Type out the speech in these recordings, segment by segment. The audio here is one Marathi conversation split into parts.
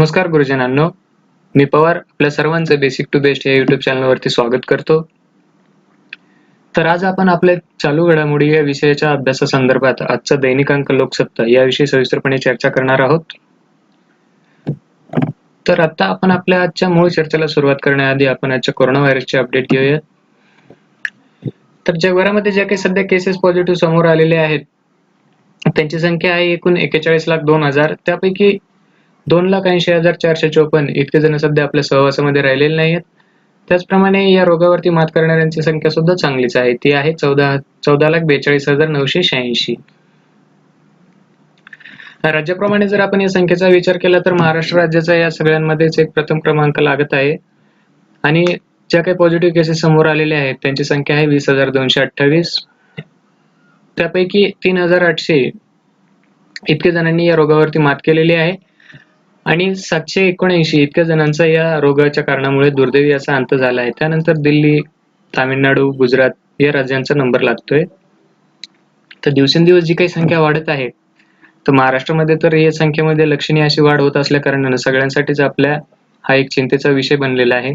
नमस्कार गुरुजनांनो, मी पवार आपल्या सर्वांचं बेसिक टू बेस्ट या YouTube चॅनलवरती स्वागत करतो. तर आज आपण आपल्या चालू घडामोडी या विषयाच्या अभ्यासासंदर्भात आजचा दैनिक अंक लोकसत्ता याविषयी सविस्तरपणे चर्चा करणार आहोत. तर आता आपण आपल्या आजच्या मूळ चर्चेला सुरुवात करण्याआधी आपण आजच्या कोरोना व्हायरसचे अपडेट घेऊया. तर जगभरामध्ये ज्या काही सध्या केसेस पॉझिटिव्ह समोर आलेले आहेत त्यांची संख्या आहे एकूण 41,02,000. त्यापैकी 2,80,454 इतके जण सध्या आपल्या सहवासामध्ये राहिलेले नाही आहेत. त्याचप्रमाणे या रोगावरती मात करणाऱ्यांची संख्या सुद्धा चांगलीच आहे, ती आहे 14,42,986. राज्याप्रमाणे जर आपण या संख्येचा विचार केला तर महाराष्ट्र राज्याचा या सगळ्यांमध्येच एक प्रथम क्रमांक लागत आहे आणि ज्या काही पॉझिटिव्ह केसेस समोर आलेले आहेत त्यांची संख्या आहे 20,228. त्यापैकी 3,800 इतके जणांनी या रोगावरती मात केलेली आहे आणि 779 इतक्या जणांचा या रोगाच्या कारणामुळे दुर्दैवी असा अंत झाला आहे. त्यानंतर दिल्ली, तामिळनाडू, गुजरात या राज्यांचा नंबर लागतोय. तर दिवसेंदिवस जी काही संख्या वाढत आहे तर महाराष्ट्रामध्ये तर या संख्येमध्ये लक्षणीय अशी वाढ होत असल्या कारणानं सगळ्यांसाठीच आपल्या हा एक चिंतेचा विषय बनलेला आहे.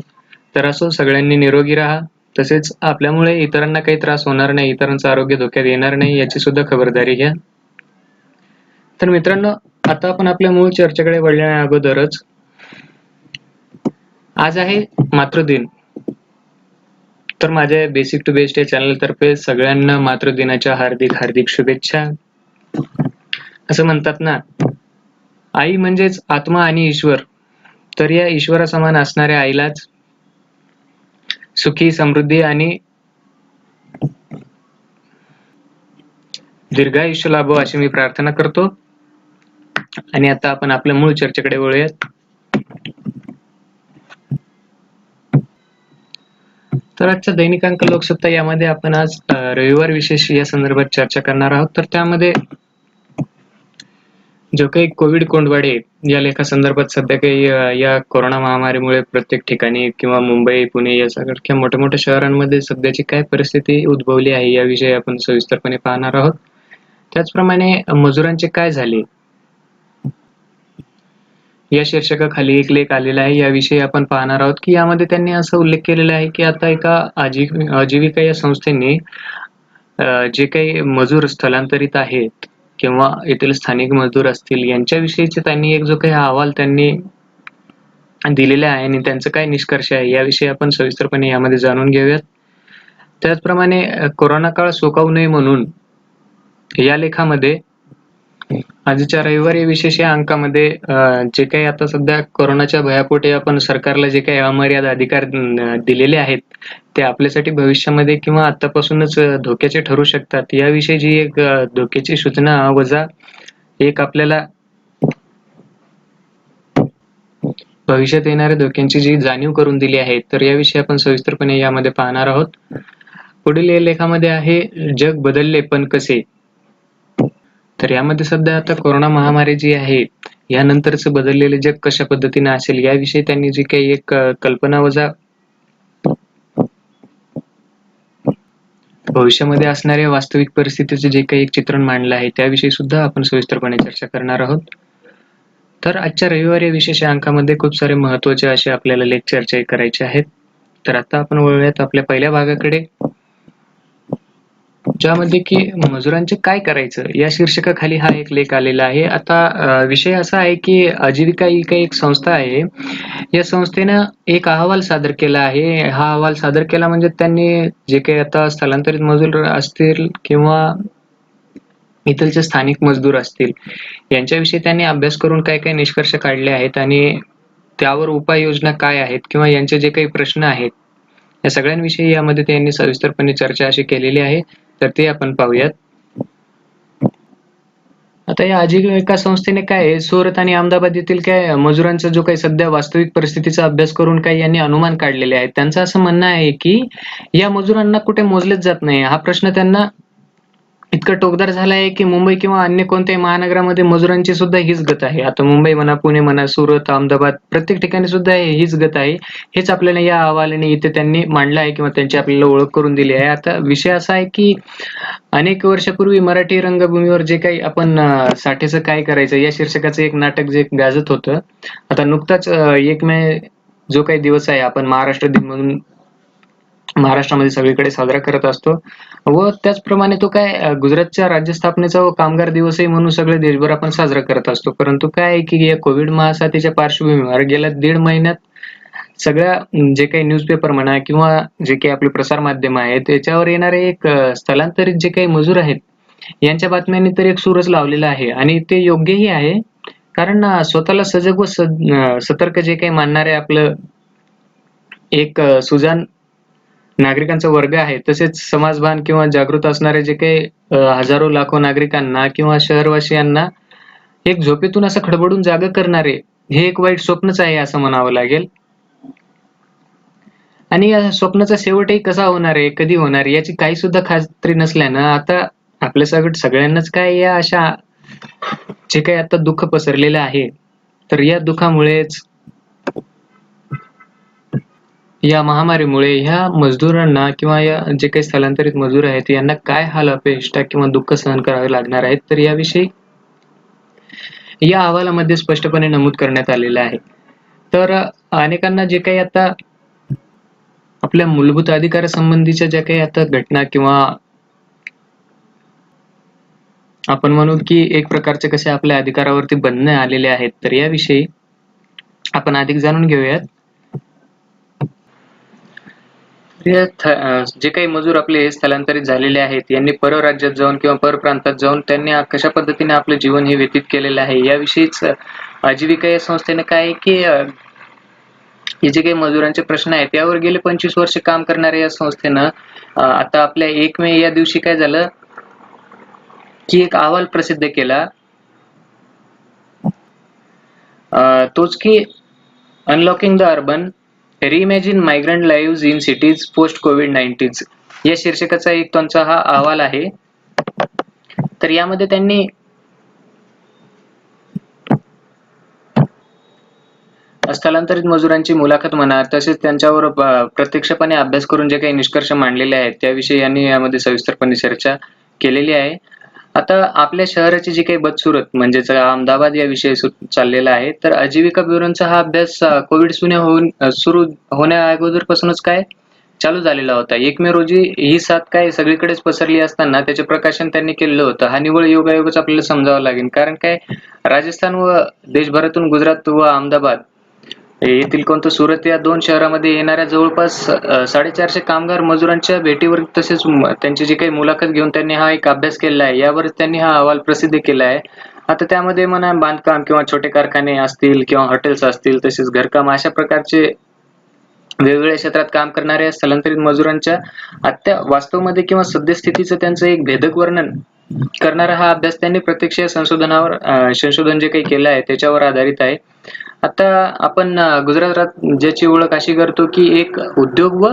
तर असो, सगळ्यांनी निरोगी राहा, तसेच आपल्यामुळे इतरांना काही त्रास होणार नाही, इतरांचं आरोग्य धोक्यात येणार नाही याची सुद्धा खबरदारी घ्या. तर मित्रांनो, आता आपण आपल्या मूळ चर्चेकडे वळण्या अगोदरच आज आहे मातृदिन. तर माझ्या बेसिक टू बेस्ट या चॅनल तर्फे सगळ्यांना मातृदिनाच्या हार्दिक हार्दिक शुभेच्छा. असं म्हणतात ना, आई म्हणजेच आत्मा आणि ईश्वर. तर या ईश्वरासमान असणाऱ्या आईलाच सुखी, समृद्धी आणि दीर्घायुष्य लाभो अशी मी प्रार्थना करतो. आणि आता आपण आपल्या मूळ चर्चेकडे वळूयात. तर आजच्या दैनिक अंक लोकसत्ता यामध्ये आपण आज रविवार विशेष या संदर्भात चर्चा करणार आहोत. तर त्यामध्ये जो काही कोविड कोंडवाडे या लेखासंदर्भात सध्या काही या कोरोना महामारीमुळे प्रत्येक ठिकाणी किंवा मुंबई, पुणे यासारख्या मोठ्या मोठ्या शहरांमध्ये सध्याची काय परिस्थिती उद्भवली आहे याविषयी आपण सविस्तरपणे पाहणार आहोत. त्याचप्रमाणे मजुरांचे काय झाले या शीर्षकाखाली एक लेख आलेला आहे, याविषयी आपण पाहणार आहोत की यामध्ये त्यांनी असा उल्लेख केलेला आहे की आता एका आजीविका या संस्थेने जे काही मजूर स्थलांतरित आहेत किंवा येथील स्थानिक मजदूर असतील यांच्याविषयीचे त्यांनी एक जो काही अहवाल त्यांनी दिलेला आहे आणि त्यांचं काय निष्कर्ष आहे याविषयी आपण सविस्तरपणे यामध्ये जाणून घेऊयात. त्याचप्रमाणे कोरोना काळ सोकावू नये म्हणून या लेखामध्ये आजच्या रविवारी विशेष या अंकामध्ये जे काही आता सध्या कोरोनाच्या भयापोटी आपण सरकारला जे काही अमर्याद अधिकार दिलेले आहेत ते आपल्यासाठी भविष्यामध्ये किंवा आतापासूनच धोक्याचे ठरू शकतात याविषयी जी एक धोक्याची सूचना वजा एक आपल्याला भविष्यात येणाऱ्या धोक्यांची जी जाणीव करून दिली आहे तर याविषयी आपण सविस्तरपणे यामध्ये पाहणार आहोत. पुढील या लेखामध्ये आहे जग बदलले पण कसे. तर यामध्ये सध्या आता कोरोना महामारी जी आहे यानंतरच बदललेले जग कशा पद्धतीने असेल याविषयी त्यांनी जी काही एक कल्पना वजा भविष्यामध्ये असणाऱ्या वास्तविक परिस्थितीचे जे काही एक चित्रण मांडलं आहे त्याविषयी सुद्धा आपण सविस्तरपणे चर्चा करणार आहोत. तर आजच्या रविवारी विशेष अंकामध्ये खूप सारे महत्त्वाचे असे आपल्याला लेख चर्चा करायचे आहेत. तर आता आपण वळूयात आपल्या पहिल्या भागाकडे, ज्यामध्ये की मजुरांचे काय करायचं या शीर्षकाखाली हा एक लेख आलेला आहे. आता विषय असा आहे की आजीविका ही काही एक संस्था आहे. या संस्थेनं एक अहवाल सादर केला आहे. हा अहवाल सादर केला म्हणजे त्यांनी जे काही आता स्थलांतरित मजूर असतील किंवा इथलचे स्थानिक मजदूर असतील यांच्याविषयी त्यांनी अभ्यास करून काय काय निष्कर्ष काढले आहेत आणि त्यावर उपाययोजना काय आहेत किंवा यांचे जे काही प्रश्न आहेत या सगळ्यांविषयी यामध्ये त्यांनी सविस्तरपणे चर्चा अशी केलेली आहे. तर ते आपण पाहूयात. आता या आजीविका संस्थेने काय सुरत आणि अहमदाबाद येथील काय मजुरांचा जो काही सध्या वास्तविक परिस्थितीचा अभ्यास करून काही यांनी अनुमान काढलेले आहेत. त्यांचं असं म्हणणं आहे की या मजुरांना कुठे मोजलेच जात नाही. हा प्रश्न त्यांना इतका टोकदार झाला आहे की मुंबई किंवा अन्य कोणत्याही महानगरामध्ये मजुरांची सुद्धा हीच गत आहे. आता मुंबई म्हणा, पुणे म्हणा, सुरत, अहमदाबाद प्रत्येक ठिकाणी सुद्धा हीच गत आहे. हेच आपल्याला या अहवालाने इथे त्यांनी मांडलं आहे किंवा त्यांची आपल्याला ओळख करून दिली आहे. आता विषय असा आहे की अनेक वर्षापूर्वी मराठी रंगभूमीवर जे काही आपण साठेचं काय करायचं या शीर्षकाचं एक नाटक जे गाजत होतं. आता नुकताच 1 मे जो काही दिवस आहे आपण महाराष्ट्र दिन म्हणून महाराष्ट्रामध्ये सगळीकडे साजरा करत असतो व त्याचप्रमाणे तो काय गुजरातच्या राज्यस्थापनेचा व कामगार दिवसही म्हणून सगळे देशभर आपण साजरा करत असतो. परंतु काय आहे की या कोविड महासाथीच्या पार्श्वभूमीवर गेल्या 1.5 महिन्यात सगळ्या जे काही न्यूजपेपर म्हणा किंवा जे काही आपले प्रसार माध्यम आहेत त्याच्यावर येणारे एक स्थलांतरित जे काही मजूर आहेत यांच्या बातम्यांनी तर एक सूरच लावलेला आहे आणि ते योग्यही आहे. कारण स्वतःला सजग व सतर्क जे काही मानणारे आपलं एक सुजाण नागरिकांचा वर्ग आहे, तसेच समाजभान किंवा जागृत असणारे जे काही हजारो लाखो नागरिकांना किंवा शहरवासियांना एक झोपेतून असं खडबडून जागं करणारे हे एक वाईट स्वप्नच आहे असं म्हणावं लागेल. आणि या स्वप्नाचा शेवटही कसा होणार आहे, कधी होणार आहे याची काही सुद्धा खात्री नसल्यानं आता आपल्या सगळ्यांनाच काय या अशा जे काही आता दुःख पसरलेलं आहे, तर या दुःखामुळेच या महामारीमुळे ह्या मजदुरांना किंवा या जे काही स्थलांतरित मजूर आहेत यांना काय हाल अपेष्टा किंवा दुःख सहन करावे लागणार आहेत, तर याविषयी या अहवालामध्ये स्पष्टपणे नमूद करण्यात आलेलं आहे. तर अनेकांना जे काही आता आपल्या मूलभूत अधिकारासंबंधीच्या ज्या काही आता घटना किंवा आपण म्हणू की एक प्रकारचे कसे आपल्या अधिकारावरती बंधने आलेले आहेत, तर याविषयी आपण अधिक जाणून घेऊयात. जे काही मजूर आपले स्थलांतरित झालेले आहेत यांनी परराज्यात जाऊन किंवा परप्रांतात जाऊन त्यांनी कशा पद्धतीने आपले जीवन हे व्यतीत केलेलं आहे याविषयीच आजीविका या संस्थेने काय आहे की हे जे काही मजुरांचे प्रश्न आहेत यावर गेले 25 वर्ष काम करणाऱ्या या संस्थेनं आता आपल्या 1 मे या दिवशी काय झालं की एक अहवाल प्रसिद्ध केला, तोच की unlocking the urban reimagine migrant lives in cities post कोविड-19 या शीर्षकाचा एक त्यांचा हा अहवाल आहे. तर यामध्ये त्यांनी स्थलांतरित मजुरांची मुलाखत म्हणा तसेच त्यांच्यावर प्रत्यक्षपणे अभ्यास करून जे काही निष्कर्ष मांडलेले आहेत त्याविषयी यांनी यामध्ये सविस्तरपणे चर्चा केलेली आहे. आता आपल्या शहराची जी काही बदसूरत म्हणजेच अहमदाबाद या विषयी चाललेला आहे. तर आजीविका ब्युरोचा हा अभ्यास कोविड सुरू होण्या अगोदरपासूनच काय चालू झालेला होता. 1 मे रोजी ही साथ काय सगळीकडेच पसरली असताना त्याचे प्रकाशन त्यांनी केलेलं होतं. हा निव्वळ योगायोगच आपल्याला समजावा लागेल. कारण काय राजस्थान व देशभरातून गुजरात व अहमदाबाद येथील कोणतं सुरत या 2 शहरामध्ये येणाऱ्या जवळपास 450 कामगार मजुरांच्या भेटीवर तसेच त्यांची जी काही मुलाखत घेऊन त्यांनी हा एक अभ्यास केलेला आहे. यावर त्यांनी हा अहवाल प्रसिद्ध केला आहे. आता त्यामध्ये म्हणा बांधकाम किंवा छोटे कारखाने असतील किंवा हॉटेल्स असतील तसेच घरकाम अशा प्रकारचे वेगवेगळ्या क्षेत्रात काम करणाऱ्या स्थलांतरित मजुरांच्या आत्ता वास्तवमध्ये किंवा सद्यस्थितीचं त्यांचं एक भेदक वर्णन करणारा हा अभ्यास त्यांनी प्रत्यक्ष संशोधन जे काही केलं आहे त्याच्यावर आधारित आहे. आता आपण गुजरात ज्याची ओळख अशी करतो की एक उद्योग व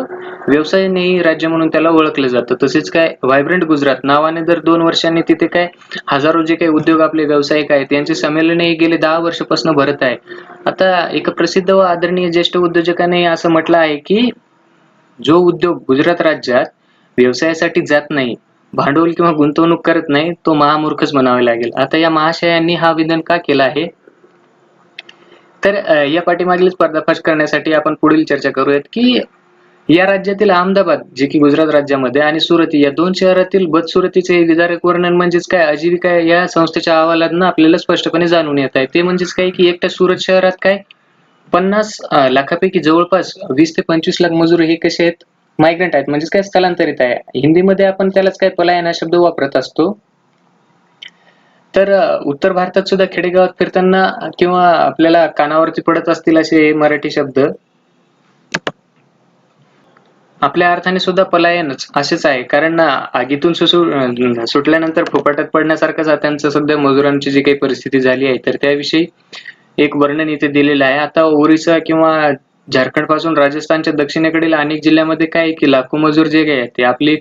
व्यवसायानेही राज्य म्हणून त्याला ओळखलं जातं. तसेच काय व्हायब्रंट गुजरात नावाने दर 2 वर्षांनी तिथे काय हजारो जे काही उद्योग आपले व्यावसायिक आहेत यांचे संमेलनही गेले 10 वर्षापासून भरत आहे. आता एक प्रसिद्ध व आदरणीय ज्येष्ठ उद्योजकाने असं म्हटलं आहे की जो उद्योग गुजरात राज्यात व्यवसायासाठी जात नाही, भांडवल किंवा गुंतवणूक करत नाही, तो महामूर्खच म्हणावे लागेल. आता या महाशयांनी हा विधान का केला आहे, तर या पाठीमागील पर्दाफाश करण्यासाठी आपण पुढील चर्चा करूयात की या राज्यातील अहमदाबाद जे की गुजरात राज्यामध्ये आणि सुरत या 2 शहरातील बदसुरतीचे विदारक वर्णन म्हणजेच काय आजीविका या संस्थेच्या अहवालातून आपल्याला स्पष्टपणे जाणून येत आहे. ते म्हणजेच काय की एकट्या सुरत शहरात काय 50 लाखापैकी जवळपास 20 ते 25 लाख मजूर हे कसे आहेत, मायग्रंट आहेत म्हणजेच काय स्थलांतरित आहे. हिंदीमध्ये आपण त्यालाच काय पलायन हा शब्द वापरत असतो. तर उत्तर भारतात सुद्धा खेडेगावात फिरताना किंवा आपल्याला कानावरती पडत असतील असे मराठी शब्द आपल्या अर्थाने सुद्धा पलायनच असेच आहे. कारण आगीतून सुटल्यानंतर फुफाट्यात पडण्यासारखंच त्यांचं सध्या मजुरांची जी काही परिस्थिती झाली आहे तर त्याविषयी एक वर्णन इथे दिलेलं आहे. आता ओरिसा किंवा झारखंड पासून राजस्थानच्या दक्षिणेकडील अनेक जिल्ह्यामध्ये काय की लाखो मजूर जे काही आहेत ते आपली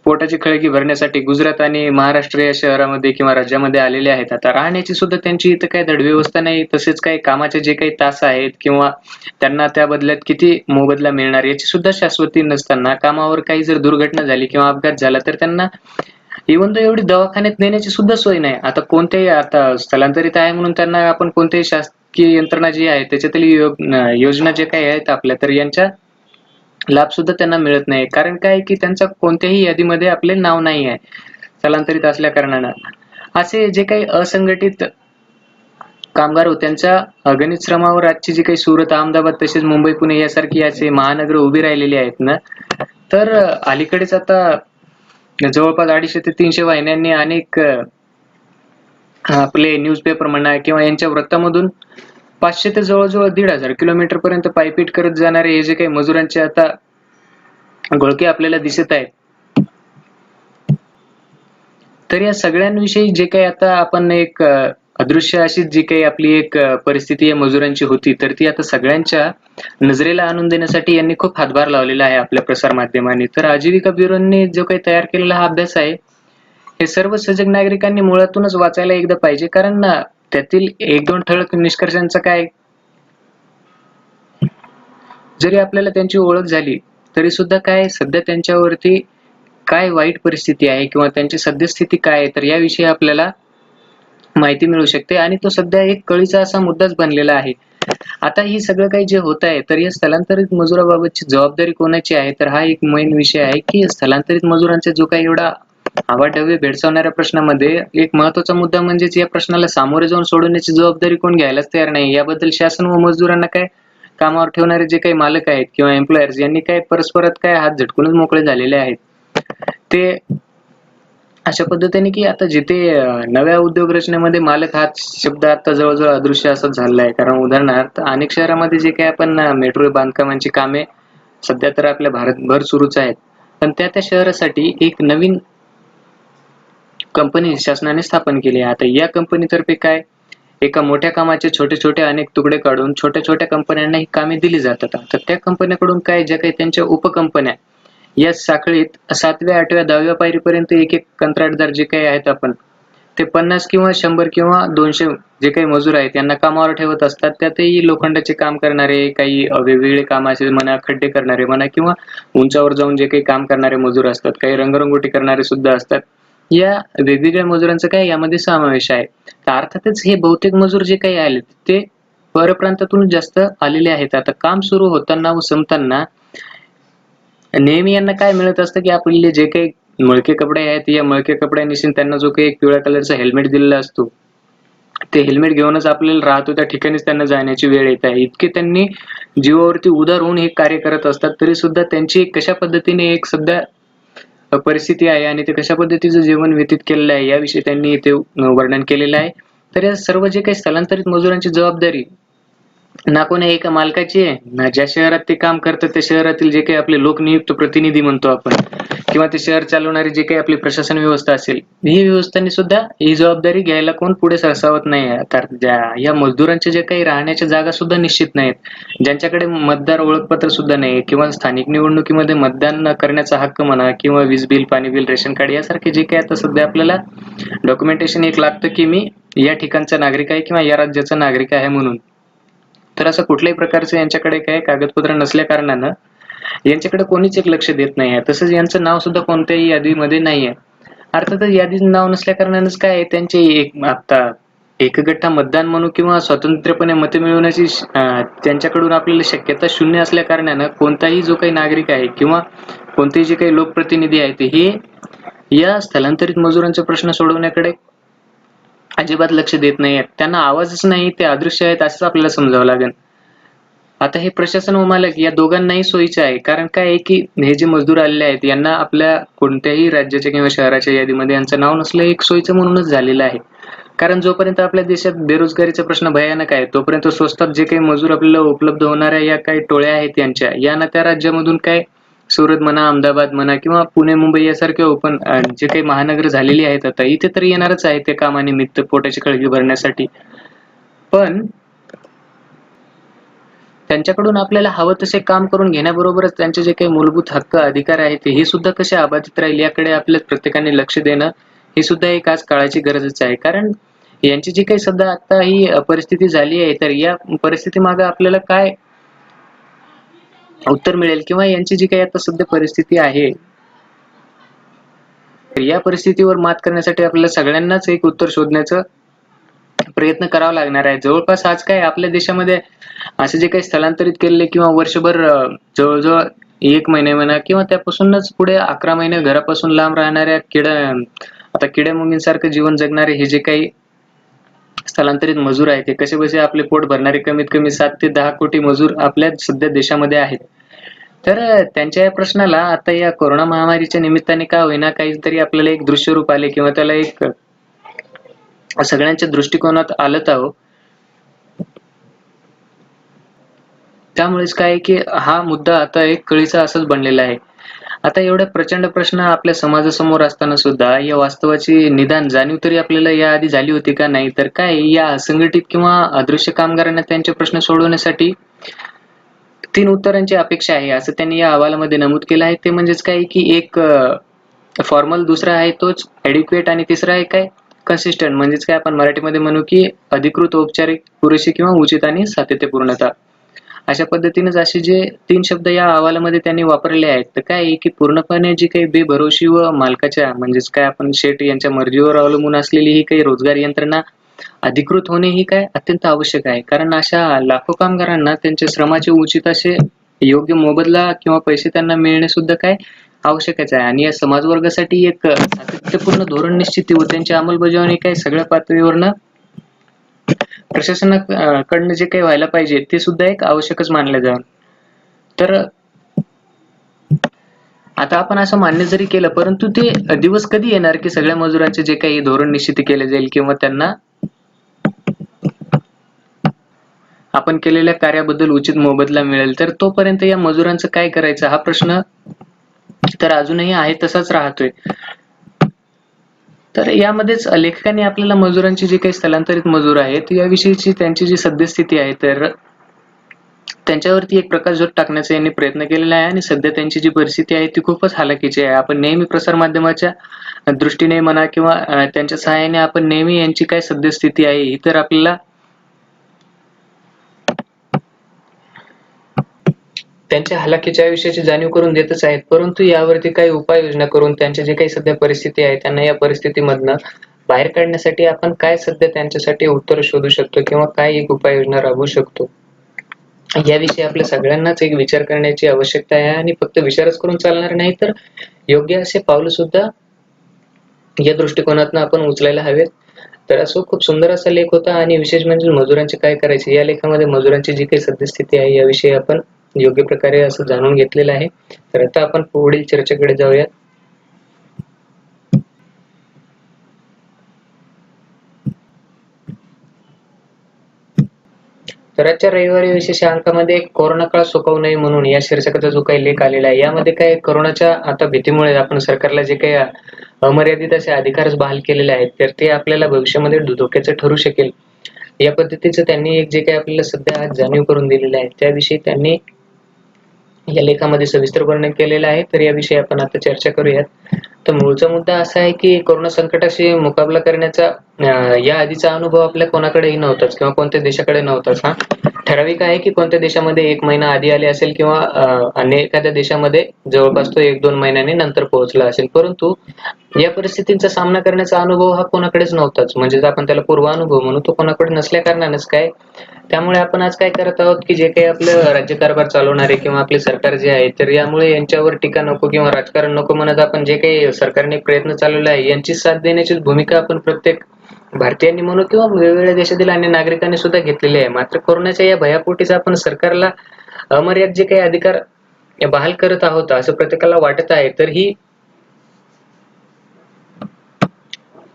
पोटाची खळगी भरण्यासाठी गुजरात आणि महाराष्ट्र या शहरामध्ये किंवा राज्यामध्ये आलेले आहेत. आता राहण्याची सुद्धा त्यांची इथं काही धड व्यवस्था नाही, तसेच काही कामाचे जे काही तास आहेत किंवा त्यांना त्या बदल्यात किती मोबदला मिळणार याची सुद्धा शाश्वती नसताना कामावर काही जर दुर्घटना झाली किंवा अपघात झाला तर त्यांना इव्हन एवढी दवाखान्यात नेण्याची सुद्धा सोय नाही. आता कोणत्याही आता स्थलांतरित आहे म्हणून त्यांना आपण कोणत्याही शासकीय यंत्रणा जी आहे त्याच्यातील योजना जे काही आहेत आपल्या, तर यांच्या लाभ सुद्धा त्यांना मिळत नाही. कारण काय की त्यांचा कोणत्याही यादीमध्ये आपले नाव नाही आहे स्थलांतरित असल्या कारणानं. असे जे काही असंघटित कामगार त्यांच्या अगणित श्रमावर आजची जी काही सुरत, अहमदाबाद तसेच मुंबई, पुणे यासारखी असे महानगर उभी राहिलेली आहेत ना, तर अलीकडेच आता जवळपास 250 ते 300 वाहिन्यांनी अनेक आपले न्यूजपेपर म्हणा किंवा यांच्या वृत्तामधून 500 ते जवळजवळ 1,500 किलोमीटर पर्यंत पायपीट करत जाणारे हे जे काही मजुरांचे आता घोळके आपल्याला दिसत आहेत. तर या सगळ्यांविषयी जे काही आता आपण एक अदृश्य अशी जी काही आपली एक परिस्थिती या मजुरांची होती, तर ती आता सगळ्यांच्या नजरेला आणून देण्यासाठी यांनी खूप हातभार लावलेला आहे आपल्या प्रसार माध्यमांनी. तर आजीविका ब्युरोने जो काही तयार केलेला हा अभ्यास आहे, हे सर्व सजग नागरिकांनी मुळातूनच वाचायला एकदा पाहिजे. कारण त्यातील 1-2 ठळक निष्कर्षांचा काय, जरी आपल्याला त्यांची ओळख झाली तरी सुद्धा काय सध्या त्यांच्यावरती काय वाईट परिस्थिती आहे किंवा त्यांची सद्यस्थिती काय आहे, तर याविषयी आपल्याला माहिती मिळू शकते आणि तो सध्या एक कळीचा असा मुद्दाच बनलेला आहे. आता ही सगळं काही जे होत आहे, तर या स्थलांतरित मजुराबाबतची जबाबदारी कोणाची आहे, तर हा एक मेन विषय आहे की स्थलांतरित मजुरांचा जो काही एवढा आवाढव्य भेडसावणाऱ्या प्रश्नामध्ये एक महत्वाचा मुद्दा म्हणजेच या प्रश्नाला सामोरे जाऊन सोडवण्याची जबाबदारी कोण घ्यायलाच तयार नाही. याबद्दल शासन व मजुरांना काय कामावर ठेवणारे जे काही मालक आहेत किंवा एम्प्लॉयर्स यांनी काय परस्परात काय हात झटकूनच मोकळे झालेले आहेत. ते अशा पद्धतीने की आता जिथे नव्या उद्योग रचनेमध्ये मालक हा शब्द आता जवळजवळ अदृश्य असंच झालेला आहे. कारण उदाहरणार्थ अनेक शहरामध्ये जे काही आपण मेट्रो बांधकामांची कामे सध्या तर आपल्या भारतभर सुरूच आहेत, पण त्या शहरासाठी एक नवीन कंपनी शासनाने स्थापन केली आहे. आता या कंपनीतर्फे काय एका मोठ्या कामाचे छोटे छोटे अनेक तुकडे काढून छोट्या छोट्या कंपन्यांना ही कामे दिली जातात. तर त्या कंपन्याकडून काय ज्या काही त्यांच्या उपकंपन्या या साखळीत 7व्या 8व्या 10व्या पायरीपर्यंत एक एक कंत्राटदार जे काही आहेत आपण ते 50 किंवा 100 किंवा 200 जे काही मजूर आहेत यांना कामावर ठेवत असतात. त्यातही लोखंडाचे काम करणारे, काही वेगवेगळे कामाचे म्हणा, खड्डे करणारे म्हणा किंवा उंचावर जाऊन जे काही काम करणारे मजूर असतात, काही रंगरंगोटी करणारे सुद्धा असतात. या वेगवेगळ्या मजुरांचा काय यामध्ये समावेश आहे. तर अर्थातच हे बहुतेक मजूर जे काही आलेत ते परप्रांतातून जास्त आलेले आहेत. आता काम सुरू होताना व संपताना नेहमी यांना काय मिळत असतं की आपले जे काही मळके कपडे आहेत, या मळके कपड्यांनी त्यांना जो काही पिवळ्या कलरचा हेल्मेट दिलेला असतो, ते हेल्मेट घेऊनच आपल्याला राहतो त्या ठिकाणीच त्यांना जाण्याची वेळ येत आहे. इतके त्यांनी जीवावरती उदार होऊन हे कार्य करत असतात, तरी सुद्धा त्यांची कशा पद्धतीने एक सध्या परिस्थिती आहे आणि ते कशा पद्धतीचं जीवन व्यतीत केलेलं आहे याविषयी त्यांनी इथे वर्णन केलेलं आहे. तर या सर्व जे काही स्थलांतरित मजुरांची जबाबदारी ना कोणी एका मालकाची आहे, ना ज्या शहरात ते काम करतात त्या शहरातील जे काही आपले लोकनियुक्त प्रतिनिधी म्हणतो आपण किंवा ते शहर चालवणारी जे काही आपली प्रशासन व्यवस्था असेल, ही व्यवस्थांनी सुद्धा ही जबाबदारी घ्यायला कोण पुढे सरसावत नाही आहे. तर या मजदुरांच्या जे काही राहण्याच्या जागा सुद्धा निश्चित नाहीत, ज्यांच्याकडे मतदार ओळखपत्र सुद्धा नाही किंवा स्थानिक निवडणुकीमध्ये मतदान करण्याचा हक्क म्हणा किंवा वीज बिल, पाणी बिल, रेशन कार्ड यासारखे जे काही आता सध्या आपल्याला डॉक्युमेंटेशन एक लागतं की मी या ठिकाणचा नागरिक आहे किंवा या राज्याचा नागरिक आहे म्हणून. तर असं कुठल्याही प्रकारचं यांच्याकडे काही कागदपत्र नसल्या कारणानं यांच्याकडे कोणीच एक लक्ष देत नाही आहे. तसंच यांचं नाव सुद्धा कोणत्याही यादीमध्ये नाही आहे. अर्थातच यादीत नाव नसल्या कारणानंच काय आहे, त्यांचे एक आता एकगठ्ठा मतदान म्हणू किंवा स्वतंत्रपणे मते मिळवण्याची त्यांच्याकडून आपल्याला शक्यता शून्य असल्या कारणानं कोणताही जो काही नागरिक आहे किंवा कोणतेही जे काही लोकप्रतिनिधी आहेत हे या स्थलांतरित मजुरांचे प्रश्न सोडवण्याकडे अजिबात लक्ष देत नाही आहेत. त्यांना आवाजच नाही, ते अदृश्य आहेत असंच आपल्याला समजावं लागेल. आता हे प्रशासन व मालक या दोघांनाही सोयीचे आहे. कारण काय आहे की हे जे मजदूर आलेले आहेत यांना आपल्या कोणत्याही राज्याच्या किंवा शहराच्या यादीमध्ये यांचं नाव नसलं एक सोयीचं म्हणूनच झालेलं आहे. कारण जोपर्यंत आपल्या देशात बेरोजगारीचा प्रश्न भयानक आहे तोपर्यंत स्वस्तात जे काही मजूर आपल्याला उपलब्ध होणाऱ्या या काही टोळ्या आहेत यांच्या यांना त्या राज्यामधून काय सुरत म्हणा, अहमदाबाद म्हणा किंवा पुणे, मुंबई यासारखे ओपन जे काही महानगर झालेली आहेत आता इथे तर येणारच आहे ते कामानिमित्त पोटाची खळगी भरण्यासाठी. पण त्यांच्याकडून आपल्याला हवं तसे काम करून घेण्याबरोबरच त्यांचे जे काही मूलभूत हक्क अधिकार आहेत हे सुद्धा कसे अबाधित राहील याकडे आपल्या प्रत्येकाने लक्ष देणं ही सुद्धा एक आज काळाची गरजच आहे. कारण यांची जी काही सध्या आता ही परिस्थिती झाली आहे, तर या परिस्थितीमागे आपल्याला काय उत्तर मिळेल किंवा यांची जी काही आता सध्या परिस्थिती आहे, तर या परिस्थितीवर मात करण्यासाठी आपल्याला सगळ्यांनाच एक उत्तर शोधण्याचा प्रयत्न करावा लागणार आहे. जवळपास आज काय आपल्या देशामध्ये असे जे काही स्थलांतरित केलेले किंवा वर्षभर जवळ-जवळ 1 महिना म्हणा किंवा त्यापासूनच पुढे 11 महिने घरापासून लांब राहणाऱ्या किड्या-मुंगीसारखं जीवन जगणारे हे जे काही स्थलांतरित मजूर आहेत, ते कसेबसे आपले पोट भरणारे कमीत कमी 7 ते 10 कोटी मजूर आपल्या सध्या देशामध्ये आहेत. तर त्यांच्या या प्रश्नाला आता या कोरोना महामारीच्या निमित्ताने का होईना काहीतरी आपल्याला एक दृश्यरूप आले किंवा त्याला एक सगळ्यांच्या दृष्टिकोनात आलंच आहो. त्यामुळेच काय आहे की हा मुद्दा आता एक कळीचा असाच बनलेला आहे. आता एवढे प्रचंड प्रश्न आपल्या समाजासमोर असताना सुद्धा या वास्तवाची निदान जाणीव तरी आपल्याला याआधी झाली होती का नाही? तर काय या असंघटित किंवा अदृश्य कामगारांना त्यांचे प्रश्न सोडवण्यासाठी 3 उत्तरांची अपेक्षा आहे, असं त्यांनी या अहवालामध्ये नमूद केलं आहे. ते म्हणजेच काय की एक फॉर्मल, दुसरा आहे तोच ॲडिक्वेट आणि तिसरा आहे काय कन्सिस्टंट म्हणजेच काय आपण मराठीमध्ये म्हणू की अधिकृत, औपचारिक, पुरेशी किंवा उचित आणि सातत्यपूर्णता. अशा पद्धतीनेच असे जे 3 शब्द या अहवालामध्ये त्यांनी वापरले आहेत. तर काय आहे की पूर्णपणे जी काही बेभरवशी व मालकाच्या म्हणजेच काय आपण शेठ यांच्या मर्जीवर अवलंबून असलेली ही काही रोजगार यंत्रणा अधिकृत होणे ही काय अत्यंत आवश्यक आहे. कारण अशा लाखो कामगारांना त्यांच्या श्रमाचे उचित असे योग्य मोबदला किंवा पैसे त्यांना मिळणे सुद्धा काय आवश्यकच आहे. आणि या समाजवर्गासाठी एक सातत्यपूर्ण धोरण निश्चिती व त्यांची अंमलबजावणी काय सगळ्या पातळीवरनं प्रशासनाकडनं जे काही व्हायला पाहिजे ते सुद्धा एक आवश्यकच मानलं जाईल. तर आता आपण असं मान्य जरी केलं, परंतु ते दिवस कधी येणार की सगळ्या मजुरांचे जे काही धोरण निश्चिती केले जाईल किंवा त्यांना आपण केलेल्या कार्याबद्दल उचित मोबदला मिळेल. तर तोपर्यंत या मजुरांचं काय करायचं हा प्रश्न तर अजूनही आहे तसाच राहतोय. तर यामध्येच लेखकाने आपल्याला मजुरांची जी काही स्थलांतरित मजूर आहेत याविषयीची त्यांची जी सद्यस्थिती आहे तर त्यांच्यावरती एक प्रकाशझोत टाकण्याचा यांनी प्रयत्न केलेला आहे आणि सध्या त्यांची जी परिस्थिती आहे ती खूपच हालाकीची आहे. आपण नेहमी प्रसारमाध्यमाच्या दृष्टीने म्हणा किंवा त्यांच्या सहाय्याने आपण नेहमी यांची काय सद्यस्थिती आहे ही तर आपल्याला त्यांच्या हलाखीच्या आयुष्याची जाणीव करून देतच आहेत. परंतु यावरती काही उपाययोजना करून त्यांची जी काही सध्या परिस्थिती आहे त्यांना या परिस्थितीमधनं बाहेर काढण्यासाठी आपण काय सध्या त्यांच्यासाठी उत्तर शोधू शकतो किंवा काय एक उपाययोजना राबवू शकतो याविषयी आपल्या सगळ्यांनाच एक विचार करण्याची आवश्यकता आहे. आणि फक्त विचारच करून चालणार नाही तर योग्य असे पावलं सुद्धा या दृष्टिकोनातून आपण उचलायला हवेत. तर असो खूप सुंदर असा लेख होता आणि विशेष म्हणजे मजुरांचे काय करायचे या लेखामध्ये मजुरांची जी काही सद्यस्थिती आहे याविषयी आपण योग्य प्रकारे असं जाणून घेतलेलं आहे. तर आता आपण पुढील चर्चेकडे जाऊयात. तर आजच्या रविवारी विशेष अंकामध्ये कोरोना काळ सोकावू नये म्हणून या शीर्षकाचा जो काही लेख आलेला आहे यामध्ये काय कोरोनाच्या आता भीतीमुळे आपण सरकारला जे काही अमर्यादित असे अधिकारच बहाल केलेले आहेत तर ते आपल्याला भविष्यामध्ये धोक्याचं ठरू शकेल या पद्धतीचं त्यांनी एक जे काही आपल्याला सध्या आज जाणीव करून दिलेलं आहे त्याविषयी त्यांनी या लेखामध्ये सविस्तर वर्णन केलेलं आहे. तर याविषयी आपण आता चर्चा करूयात. तर मूळचा मुद्दा असा आहे की कोरोना संकटाशी मुकाबला करण्याचा या आधीचा अनुभव आपल्या कोणाकडेही नव्हताच किंवा कोणत्या देशाकडे नव्हताच. हा ठराविक आहे की कोणत्या देशामध्ये 1 महिना आधी आले असेल किंवा अन्य एखाद्या देशामध्ये जवळपास तो 1-2 महिन्यांनी नंतर पोहोचला असेल. परंतु या परिस्थितींचा सामना करण्याचा अनुभव हा कोणाकडेच नव्हताच. म्हणजेच आपण त्याला पूर्वानुभव म्हणू तो कोणाकडे नसल्या कारणानंच काय त्यामुळे आपण आज काय करत आहोत की जे काही आपलं राज्यकारभार चालवणारे किंवा आपले सरकार जे आहे तर यामुळे यांच्यावर टीका नको किंवा राजकारण नको म्हणत आपण जे काही सरकारने प्रयत्न चालवले आहे यांची साथ देण्याची भूमिका आपण प्रत्येक भारतीयांनी म्हणू किंवा वेगवेगळ्या देशातील अन्य नागरिकांनी सुद्धा घेतलेली आहे. मात्र कोरोनाच्या या भयापोटीच आपण सरकारला अमर्याद जे काही अधिकार बहाल करत आहोत असं प्रत्येकाला वाटत आहे. तर ही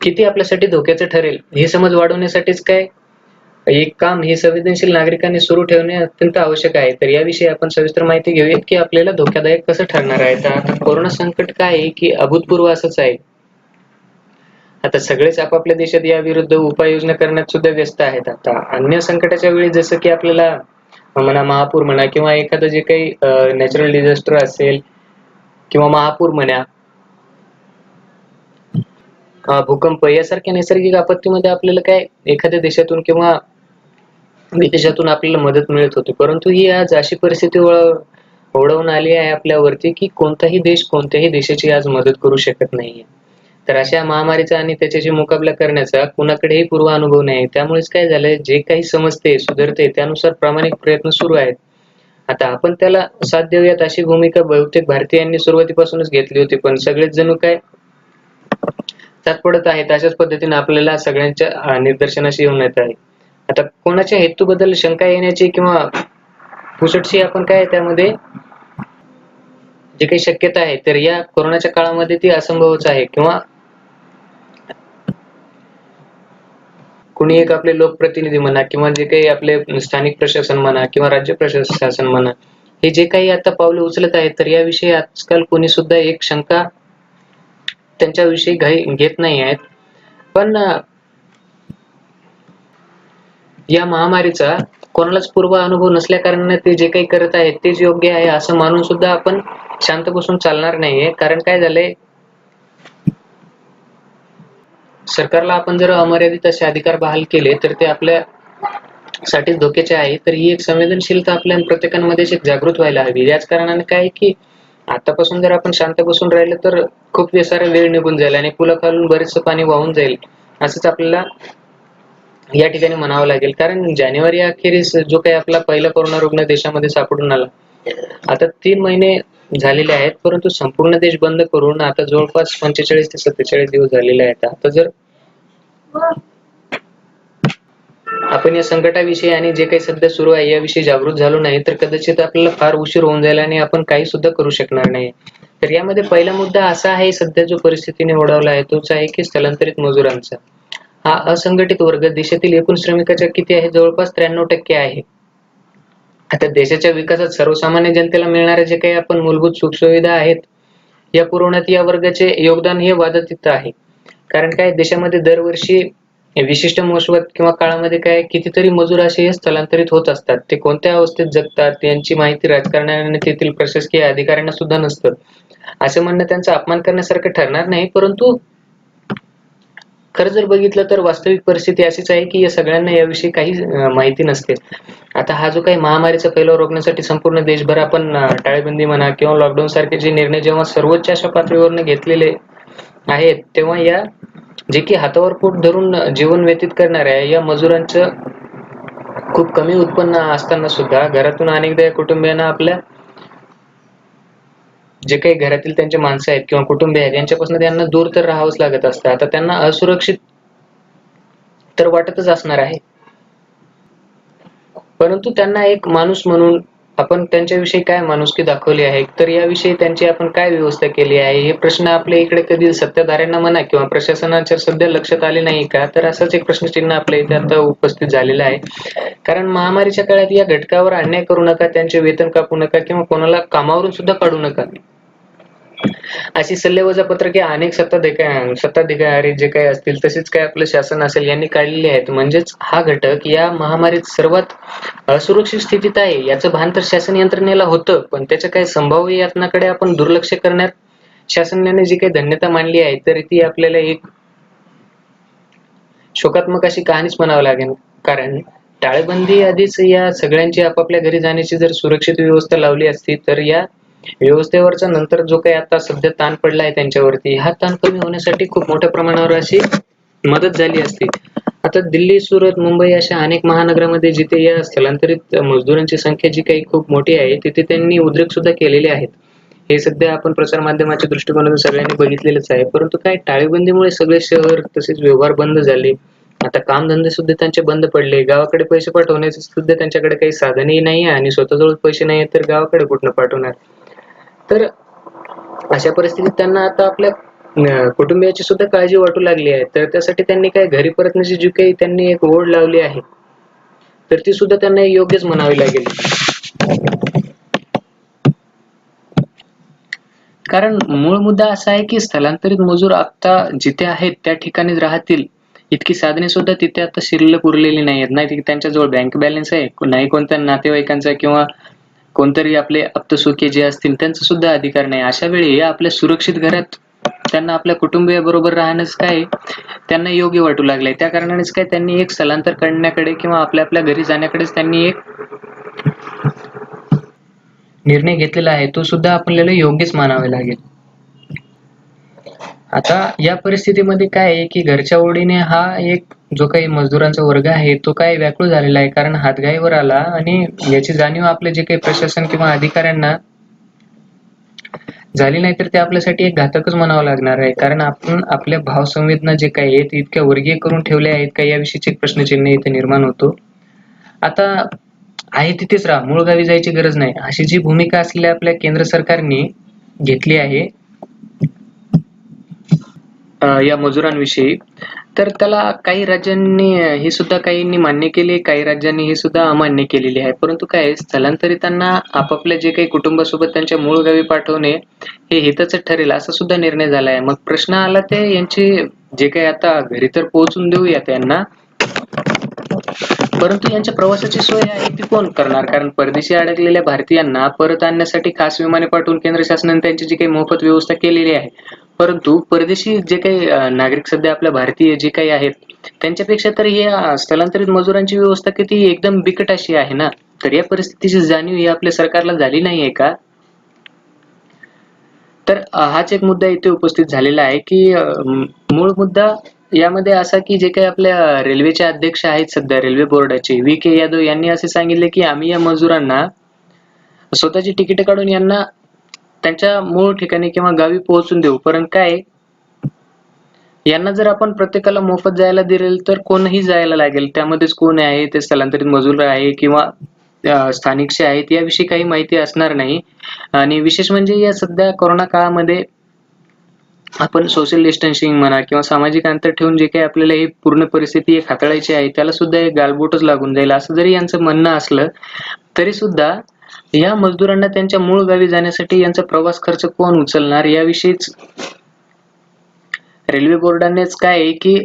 किती आपल्यासाठी धोक्याचं ठरेल हे समज वाढवण्यासाठीच काय एक काम हे संवेदनशील नागरिकांनी सुरू ठेवणे अत्यंत आवश्यक आहे. तर याविषयी आपण सविस्तर माहिती घेऊयात की आपल्याला धोकादायक कसं ठरणार आहे. तर आता कोरोना संकट काय आहे की अभूतपूर्व असंच आहे. आता सगळेच आपापल्या देशात या विरुद्ध उपाययोजना करण्यात सुद्धा व्यस्त आहेत. आता अन्य संकटाच्या वेळी जसं की आपल्याला म्हणा, महापूर म्हणा किंवा एखादं जे काही नॅचरल डिझास्टर असेल किंवा महापूर म्हणा, भूकंप यासारख्या नैसर्गिक आपत्तीमध्ये आपल्याला काय एखाद्या देशातून किंवा विदेशातून आपल्याला मदत मिळत होती. परंतु ही आज अशी परिस्थिती ओढवून आली आहे आपल्यावरती, की कोणताही देश कोणत्याही देशाची आज मदत करू शकत नाहीये. तर अशा महामारीचा आणि त्याच्याशी मुकाबला करण्याचा कुणाकडेही पूर्वानुभव नाही. त्यामुळेच काय झालंय, जे काही समजते, सुधारते त्यानुसार प्रामाणिक प्रयत्न सुरू आहेत. आता आपण त्याला साथ देऊयात अशी भूमिका बहुतेक भारतीयांनी सुरुवातीपासूनच घेतली होती. पण सगळेच जणू काय साथ पडत आहेत. अशाच पद्धतीने आपल्याला सगळ्यांच्या निदर्शनास येऊन येत आहे. आता कोणाच्या हेतूबद्दल शंका येण्याची किंवा पुसटशी आपण काय त्यामध्ये जी काही शक्यता आहे, तर या कोरोनाच्या काळामध्ये ती असंभवच आहे. किंवा कुणी एक आपले लोकप्रतिनिधी म्हणा किंवा जे काही आपले स्थानिक प्रशासन म्हणा किंवा राज्य प्रशासन म्हणा, हे जे काही आता पावले उचलत आहेत, तर याविषयी आजकाल कोणी सुद्धा एक शंका त्यांच्याविषयी घेत नाही आहेत. पण या महामारीचा कोणालाच पूर्व अनुभव नसल्या कारणाने ते जे काही करत आहेत तेच योग्य आहे असं मानून सुद्धा आपण शांत बसून चालणार नाहीये. कारण काय झालंय, सरकारला आपण जर अमर्यादित असे अधिकार बहाल केले तर ते आपल्यासाठीच धोक्याचे आहे. तर ही एक संवेदनशीलता आपल्या प्रत्येकामध्ये एक जागृत व्हायला हवी. याच कारणाने काय आहे, की आतापासून जर आपण शांत बसून राहिलो तर खूप सारा वेळ निघून जाईल आणि पुलाखालून बरेचसं पाणी वाहून जाईल असंच आपल्याला या ठिकाणी म्हणावं लागेल. कारण जानेवारी अखेरीस जो काही आपला पहिला कोरोना रुग्ण देशामध्ये सापडून आला, आता 3 महिने झालेले आहेत, परंतु संपूर्ण देश बंद करून आता जवळपास 45 ते 47 दिवस झालेले आहेत. आता जर आपण या संकटाविषयी आणि जे काही सध्या सुरू आहे याविषयी जागृत झालो नाही तर कदाचित आपल्याला फार उशीर होऊन जाईल आणि आपण काही सुद्धा करू शकणार नाही. तर यामध्ये पहिला मुद्दा असा आहे, सध्या जो परिस्थितीने ओढावला आहे तोच आहे की स्थलांतरित मजुरांचा. हा असंघटित वर्ग देशातील एकूण श्रमिकांच्या किती आहे, जवळपास 93% आहे. आता देशाच्या विकासात सर्वसामान्य जनतेला मिळणाऱ्या जे काही आपण मूलभूत सुखसुविधा आहेत, या पुरवण्यात या वर्गाचे योगदान हे वादातीत आहे. कारण काय, देशामध्ये दरवर्षी विशिष्ट मोसमात किंवा काळामध्ये काय कितीतरी मजूर असे स्थलांतरित होत असतात. ते कोणत्या अवस्थेत जगतात यांची माहिती राजकारण्यांना आणि तेथील प्रशासकीय अधिकाऱ्यांना सुद्धा नसतं. असं म्हणणं त्यांचा अपमान करण्यासारखं ठरणार नाही, परंतु खरं जर बघितलं तर वास्तविक परिस्थिती अशीच आहे की या सगळ्यांना याविषयी काही माहिती नसते. आता हा जो काही महामारीचा फैलाव रोखण्यासाठी संपूर्ण देशभर आपण टाळेबंदी म्हणा किंवा लॉकडाऊन सारखे जे निर्णय जेव्हा सर्वोच्च अशा पातळीवरनं घेतलेले आहेत, तेव्हा या जे की हातावर पोट धरून जीवन व्यतीत करणाऱ्या या मजुरांचं खूप कमी उत्पन्न असताना सुद्धा घरातून अनेकदा या कुटुंबियांना आपल्या जे काही घरातील त्यांचे माणसं आहेत किंवा कुटुंबीय आहेत यांच्यापासून त्यांना दूर तर राहावंच लागत असतं. आता त्यांना असुरक्षित तर वाटतच असणार आहे, परंतु त्यांना एक माणूस म्हणून आपण त्यांच्याविषयी काय माणुसकी दाखवली आहे, तर याविषयी त्यांची आपण काय व्यवस्था केली आहे, हे प्रश्न आपल्या इकडे कधी सत्ताधाऱ्यांना म्हणा किंवा प्रशासनाच्या सध्या लक्षात आले नाही का, तर असाच एक प्रश्नचिन्ह आपल्या इथे आता उपस्थित झालेलं आहे. कारण महामारीच्या काळात या घटकावर अन्याय करू नका, त्यांचे वेतन कापू नका किंवा कोणाला कामावरून सुद्धा काढू नका, अशी सल्लेवजा पत्रके अनेक सत्ताधिकारी जे काही असतील तसेच काय आपलं शासन असेल यांनी काढलेली आहेत. म्हणजेच हा घटक या महामारीत सर्वात असुरक्षित स्थितीत आहे याचं भान तर शासन यंत्रणेला होतं, पण त्याच्या काही संभाव्य यातनाकडे आपण दुर्लक्ष करण्यात शासनाने जी काही धन्यता मांडली आहे, तर ती आपल्याला एक शोकात्मक अशी कहाणीच म्हणावं लागेल. कारण टाळेबंदी आधीच या सगळ्यांची आपापल्या घरी जाण्याची जर सुरक्षित व्यवस्था लावली असती, तर या व्यवस्थेवरचा नंतर जो काही आता सध्या ताण पडलाय त्यांच्यावरती, हा ताण कमी होण्यासाठी खूप मोठ्या प्रमाणावर अशी मदत झाली असती. आता दिल्ली, सुरत, मुंबई अशा अनेक महानगरामध्ये जिथे या स्थलांतरित मजदुरांची संख्या जी काही खूप मोठी आहे, तिथे त्यांनी उद्योग सुद्धा केलेले आहेत. हे सध्या आपण प्रसार माध्यमाच्या दृष्टिकोनातून सगळ्यांनी बघितलेलंच आहे. परंतु काय, टाळेबंदीमुळे सगळे शहर तसेच व्यवहार बंद झाले. आता कामधंदे सुद्धा त्यांचे बंद पडले. गावाकडे पैसे पाठवण्याचे सुद्धा त्यांच्याकडे काही साधनही नाही आहे आणि स्वतःजवळ पैसे नाही आहेत, तर गावाकडे कुठनं पाठवणार. तर अशा परिस्थितीत त्यांना आता आपल्या कुटुंबियाची सुद्धा काळजी वाटू लागली आहे. तर त्यासाठी त्यांनी काय घरी परतण्याची जी काही त्यांनी एक ओढ लावली आहे, तर ती सुद्धा त्यांना योग्यच म्हणावी लागेल. कारण मूळ मुद्दा असा आहे की स्थलांतरित मजूर आता जिथे आहेत त्या ठिकाणीच राहतील इतकी साधने सुद्धा तिथे आता शिल्लक उरलेली नाहीयेत. नाही की त्यांच्याजवळ बँक बॅलन्स आहे, नाही कोणत्या नातेवाईकांचा किंवा कोणतरी आपले आप्तसुखे जे असतील त्यांचा सुद्धा अधिकार नाही. अशा वेळी आपल्या सुरक्षित घरात त्यांना आपल्या कुटुंबियाबरोबर राहणंच काय त्यांना योग्य वाटू लागलंय. त्या कारणानेच काय त्यांनी एक स्थलांतर करण्याकडे किंवा आपल्या आपल्या घरी जाण्याकडेच त्यांनी एक निर्णय घेतलेला आहे. तो सुद्धा आपल्याला योग्यच मानावा लागेल. आता या परिस्थितीमध्ये काय आहे की घरच्या ओढीने हा एक जो काही मजदुरांचा वर्ग आहे तो काय व्याकुळ झालेला आहे, कारण हातगाईवर आला आणि याची जाणीव आपले जे काही प्रशासन किंवा अधिकाऱ्यांना झाली नाही तर ते आपल्यासाठी एक घातकच म्हणावं लागणार आहे. कारण आपण आपल्या भावसंवेदना जे काही आहेत इतक्या वर्गीय करून ठेवल्या आहेत का याविषयीचे प्रश्नचिन्ह इथे निर्माण होतो. आता आहे तिथेच राहा, मूळ गावी जायची गरज नाही, अशी जी भूमिका असलेल्या आपल्या केंद्र सरकारने घेतली आहे या मजुरांविषयी, तर त्याला काही राज्यांनी हे सुद्धा काहींनी मान्य केले, काही राज्यांनी हे सुद्धा अमान्य केलेले आहे. परंतु काय आहे, स्थलांतरितांना आपापल्या जे काही कुटुंबासोबत त्यांच्या मूळ गावी पाठवणे हे हिताचं ठरेल असा सुद्धा निर्णय झाला आहे. मग प्रश्न आला ते यांची जे काही आता घरी तर पोहोचून देऊया त्यांना, परंतु यांच्या प्रवासाची सोय आहे ती कोण करणार? कारण परदेशी अडकलेल्या भारतीयांना परत आणण्यासाठी खास विमाने पाठवून केंद्र शासनाने त्यांची जी काही मोफत व्यवस्था केलेली आहे. परंतु परदेशी जे काही नागरिक सध्या आपल्या भारतीय जे काही आहेत त्यांच्यापेक्षा तर या स्थलांतरित मजुरांची व्यवस्था किती एकदम बिकट अशी आहे ना. तर या परिस्थितीची जाणीव ही आपल्या सरकारला झाली नाहीये का? तर हाच एक मुद्दा इथे उपस्थित झालेला आहे की मूळ मुद्दा यामध्ये असा की जे काही आपल्या रेल्वेचे अध्यक्ष आहेत सध्या रेल्वे बोर्डाचे व्ही.के. यादव यांनी असे सांगितले की आम्ही या मजुरांना स्वतःची तिकीट काढून यांना त्यांच्या मूळ ठिकाणी किंवा गावी पोहोचून देऊ. परंतु काय यांना जर आपण प्रत्येकाला मोफत जायला दिलेल तर कोणही जायला लागेल. त्यामध्येच कोण आहे ते स्थलांतरित मजूर आहे किंवा स्थानिकचे आहेत याविषयी काही माहिती असणार नाही. आणि विशेष म्हणजे या सध्या कोरोना काळामध्ये आपण सोशल डिस्टन्सिंग म्हणा किंवा सामाजिक अंतर ठेवून जे काही आपल्याला ही पूर्ण परिस्थिती एक हाताळायची आहे त्याला सुद्धा एक गालबोटच लागून जाईल असं जरी यांचं म्हणणं असलं तरी सुद्धा या मजदुरांना त्यांच्या मूळ गावी जाण्यासाठी यांचा प्रवास खर्च कोण उचलणार याविषयीच रेल्वे बोर्डानेच काय आहे की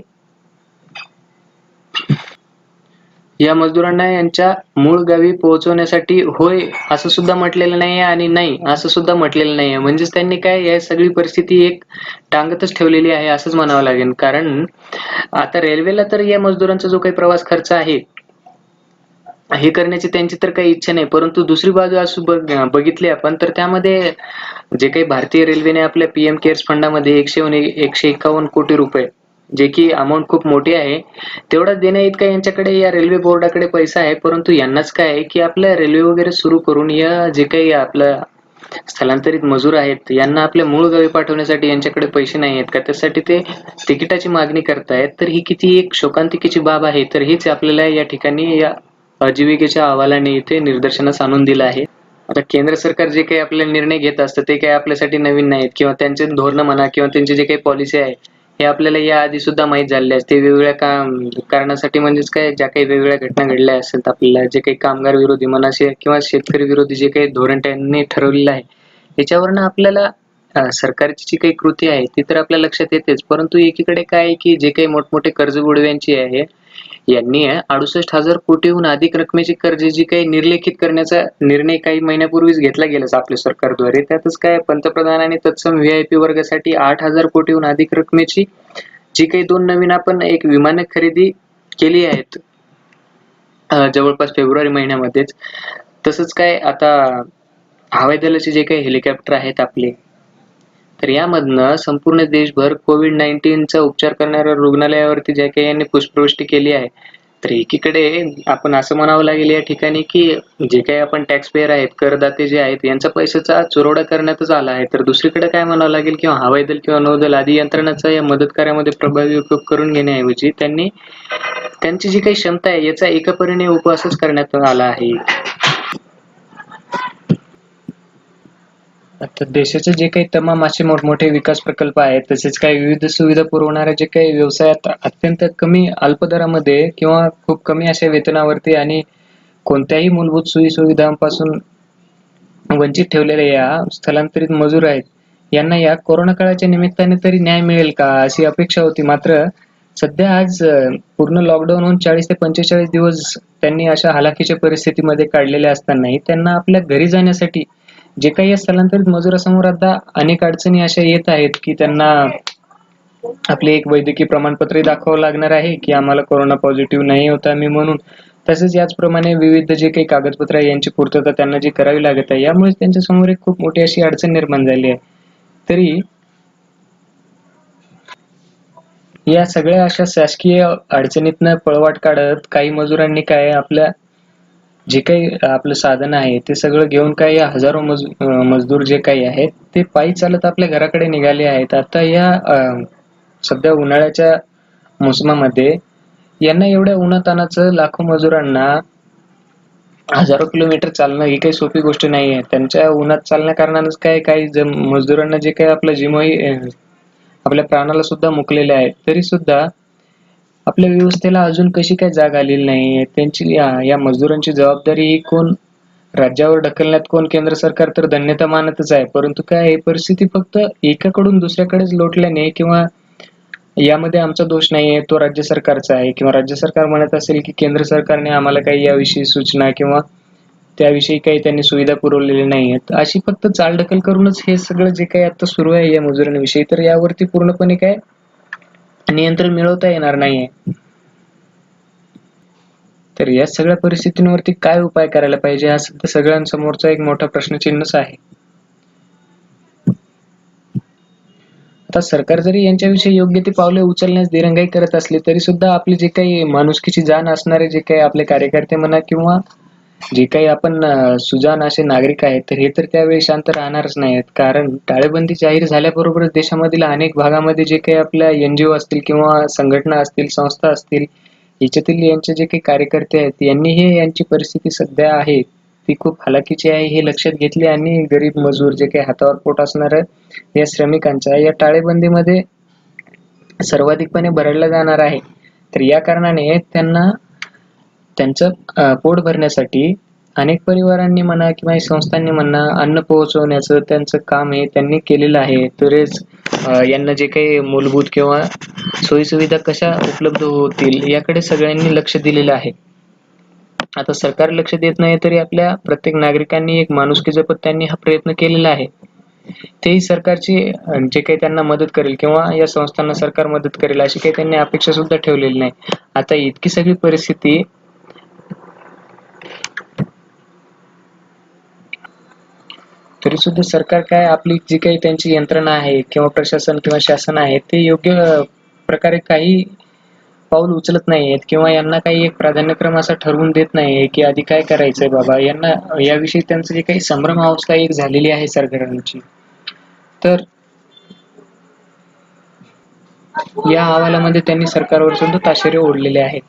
या मजदुरांना यांच्या मूळ गावी पोहोचवण्यासाठी होय असं सुद्धा म्हटलेलं नाहीये आणि नाही असं सुद्धा म्हटलेलं नाहीये. म्हणजेच त्यांनी काय या सगळी परिस्थिती एक टांगतच ठेवलेली आहे असंच म्हणावं लागेल. कारण आता रेल्वेला तर या मजदुरांचा जो काही प्रवास खर्च आहे हे करण्याची त्यांची तर काही इच्छा नाही. परंतु दुसरी बाजू असं बघितली आपण तर त्यामध्ये जे काही भारतीय रेल्वेने आपल्या पीएम केअर्स फंडामध्ये 151 कोटी रुपये जे की अमाउंट खूप मोठी आहे तेवढा देण्या इतका यांच्याकडे या रेल्वे बोर्डाकडे पैसा आहे. परंतु यांनाच काय आहे की आपल्या रेल्वे वगैरे सुरू करून या जे काही आपल्या स्थलांतरित मजूर आहेत यांना आपल्या मूळ गावी पाठवण्यासाठी यांच्याकडे पैसे नाही आहेत का त्यासाठी ते तिकिटाची मागणी करतायत. तर ही किती एक शोकांतिकेची बाब आहे. तर हीच आपल्याला या ठिकाणी या आजीविकेच्या अहवालाने इथे निदर्शनास आणून दिलं आहे. आता केंद्र सरकार जे काही आपले निर्णय घेत असतं ते काही आपल्यासाठी नवीन नाहीत किंवा त्यांचे धोरणं म्हणा किंवा त्यांची जे काही पॉलिसी आहे हे आपल्याला या आधी सुद्धा माहीत झालेले असते. वेगवेगळ्या कारणासाठी म्हणजेच काय ज्या काही वेगवेगळ्या घटना घडल्या असेल आपल्याला जे काही कामगार विरोधी म्हणा किंवा शेतकरी विरोधी जे काही धोरण त्यांनी ठरवलेलं आहे याच्यावरनं आपल्याला सरकारची जी काही कृती आहे ती तर आपल्या लक्षात येतेच. परंतु एकीकडे काय आहे की जे काही मोठमोठे कर्जबुडव्यांची आहे यांनी 68,000 कोटीहून अधिक रकमेची कर्ज जी काही निर्लेखित करण्याचा निर्णय काही महिन्यापूर्वीच घेतला गेला आपल्या सरकारद्वारे. त्यातच काय पंतप्रधानांनी तत्सम व्हीआयपी वर्गासाठी 8,000 कोटीहून अधिक रकमेची जी काही 2 नवीन आपण एक विमानं खरेदी केली आहेत जवळपास फेब्रुवारी महिन्यामध्येच. तसंच काय आता हवाई दलाचे जे काही हेलिकॉप्टर आहेत आपले तर यामधनं संपूर्ण देशभर कोविड-19चा उपचार करणाऱ्या रुग्णालयावरती जे काही यांनी पुष्पवृष्टी केली आहे. तर एकीकडे आपण असं म्हणावं लागेल या ठिकाणी की जे काही आपण टॅक्स पेयर आहेत, करदाते जे आहेत यांच्या पैशाचा चुरवडा करण्यातच आला आहे. तर दुसरीकडे काय म्हणावं लागेल किंवा हवाई दल किंवा नौदल आदी यंत्रणाचा या मदत कार्यामध्ये प्रभावी उपयोग करून घेण्याऐवजी त्यांनी त्यांची जी काही क्षमता आहे याचा एकपरीने उपहासच करण्यात आला आहे. आता देशाचे जे काही तमाम असे मोठमोठे विकास प्रकल्प आहेत तसेच काही विविध सुविधा पुरवणारे जे काही व्यवसाय अत्यंत कमी अल्प दरामध्ये किंवा खूप कमी अशा वेतनावरती आणि कोणत्याही मूलभूत सोयी सुविधांपासून वंचित ठेवलेल्या या स्थलांतरित मजूर आहेत यांना या कोरोना काळाच्या निमित्ताने तरी न्याय मिळेल का अशी अपेक्षा होती. मात्र सध्या आज पूर्ण लॉकडाऊन होऊन 40 ते 45 दिवस त्यांनी अशा हलाखीच्या परिस्थितीमध्ये काढलेले असतानाही त्यांना आपल्या घरी जाण्यासाठी जे काही या स्थलांतरित मजुरासमोर आता अनेक अडचणी अशा येत आहेत, की त्यांना आपले एक वैद्यकीय प्रमाणपत्र दाखवावं लागणार आहे, की आम्हाला कोरोना पॉझिटिव्ह नाही होत आम्ही म्हणून. तसेच याचप्रमाणे विविध जे काही कागदपत्र आहे यांची पूर्तता त्यांना जी करावी लागत आहे. यामुळे त्यांच्यासमोर एक खूप मोठी अशी अडचण निर्माण झाली आहे. तरी या सगळ्या अशा शासकीय अडचणीतनं पळवाट काढत काही मजुरांनी काय आपल्या जे काही आपलं साधन आहे ते सगळं घेऊन काय या हजारो मजदूर जे काही आहेत ते पायी चालत आपल्या घराकडे निघाले आहेत. आता या सध्या उन्हाळ्याच्या मोसमामध्ये यांना एवढ्या उन्हातान्हाचं लाखो मजुरांना हजारो किलोमीटर चालणं ही काही सोपी गोष्ट नाही आहे. त्यांच्या उन्हात चालण्या कारणानंच काय काही मजदुरांना जे काही आपलं जीवही आपल्या प्राणाला सुद्धा मुकलेले आहेत. तरी सुद्धा आपल्या व्यवस्थेला अजून कशी काय जाग आलेली नाही. त्यांची या मजदुरांची जबाबदारी ही कोण राज्यावर ढकलण्यात कोण केंद्र सरकार तर धन्यता मानतच आहे. परंतु काय ही परिस्थिती फक्त एकाकडून दुसऱ्याकडेच लोटल्याने किंवा यामध्ये आमचा दोष नाहीये, तो राज्य सरकारचा आहे किंवा राज्य सरकार म्हणत असेल, की केंद्र सरकारने आम्हाला काही याविषयी सूचना किंवा त्याविषयी काही त्यांनी सुविधा पुरवलेल्या नाहीयेत. अशी फक्त चालढकल करूनच हे सगळं जे काही आता सुरू आहे या मजुरांविषयी, तर यावरती पूर्णपणे काय नियंत्रण मिळवता येणार नाहीये. तर या सगळ्या परिस्थितींवरती काय उपाय करायला पाहिजे हा सध्या सगळ्यांसमोरचा एक मोठा प्रश्नचिन्हच आहे. आता सरकार जरी यांच्याविषयी योग्य ती पावले उचलण्यास दिरंगाई करत असली तरी सुद्धा आपली जे काही माणुसकीची जाण असणारे जे काही आपले कार्यकर्ते म्हणा किंवा जे काही आपण सुजाण असे नागरिक आहेत तर हे तर त्यावेळी शांत राहणारच नाहीत. कारण टाळेबंदी जाहीर झाल्याबरोबरच देशामधील अनेक भागामध्ये जे काही आपल्या NGO असतील किंवा संघटना असतील, संस्था असतील, याच्यातील यांचे जे काही कार्यकर्ते आहेत यांनीही यांची परिस्थिती सध्या आहे ती खूप हलाखीची आहे हे लक्षात घेतले आणि गरीब मजूर जे काही हातावर पोट असणार या श्रमिकांच्या या टाळेबंदीमध्ये सर्वाधिकपणे भरडला जाणार आहे. तर या कारणाने त्यांना त्यांचं पोट भरण्यासाठी अनेक परिवारांनी म्हणा किंवा संस्थांनी म्हणा अन्न पोहोचवण्याचं त्यांचं काम हे त्यांनी केलेलं आहे. तसेच यांना जे काही मूलभूत किंवा सोयीसुविधा कशा उपलब्ध होतील याकडे सगळ्यांनी लक्ष दिलेलं आहे. आता सरकार लक्ष देत नाही तरी आपल्या प्रत्येक नागरिकांनी एक माणुसकी जपत त्यांनी हा प्रयत्न केलेला आहे. तेही सरकारची जे काही त्यांना मदत करेल किंवा या संस्थांना सरकार मदत करेल अशी काही त्यांनी अपेक्षा सुद्धा ठेवलेली नाही. आता इतकी सगळी परिस्थिती तरी सुद्धा सरकार काय आपली जी काही त्यांची यंत्रणा आहे किंवा प्रशासन किंवा शासन आहे ते योग्य प्रकारे काही पाऊल उचलत नाहीयेत किंवा यांना काही एक प्राधान्यक्रम असा ठरवून देत नाहीये की आधी काय करायचंय बाबा यांना याविषयी त्यांचं जे काही संभ्रम अवस्था एक झालेली आहे सरकारांची. तर या अहवालामध्ये त्यांनी सरकारवर सुद्धा ताशेरे ओढलेले आहेत.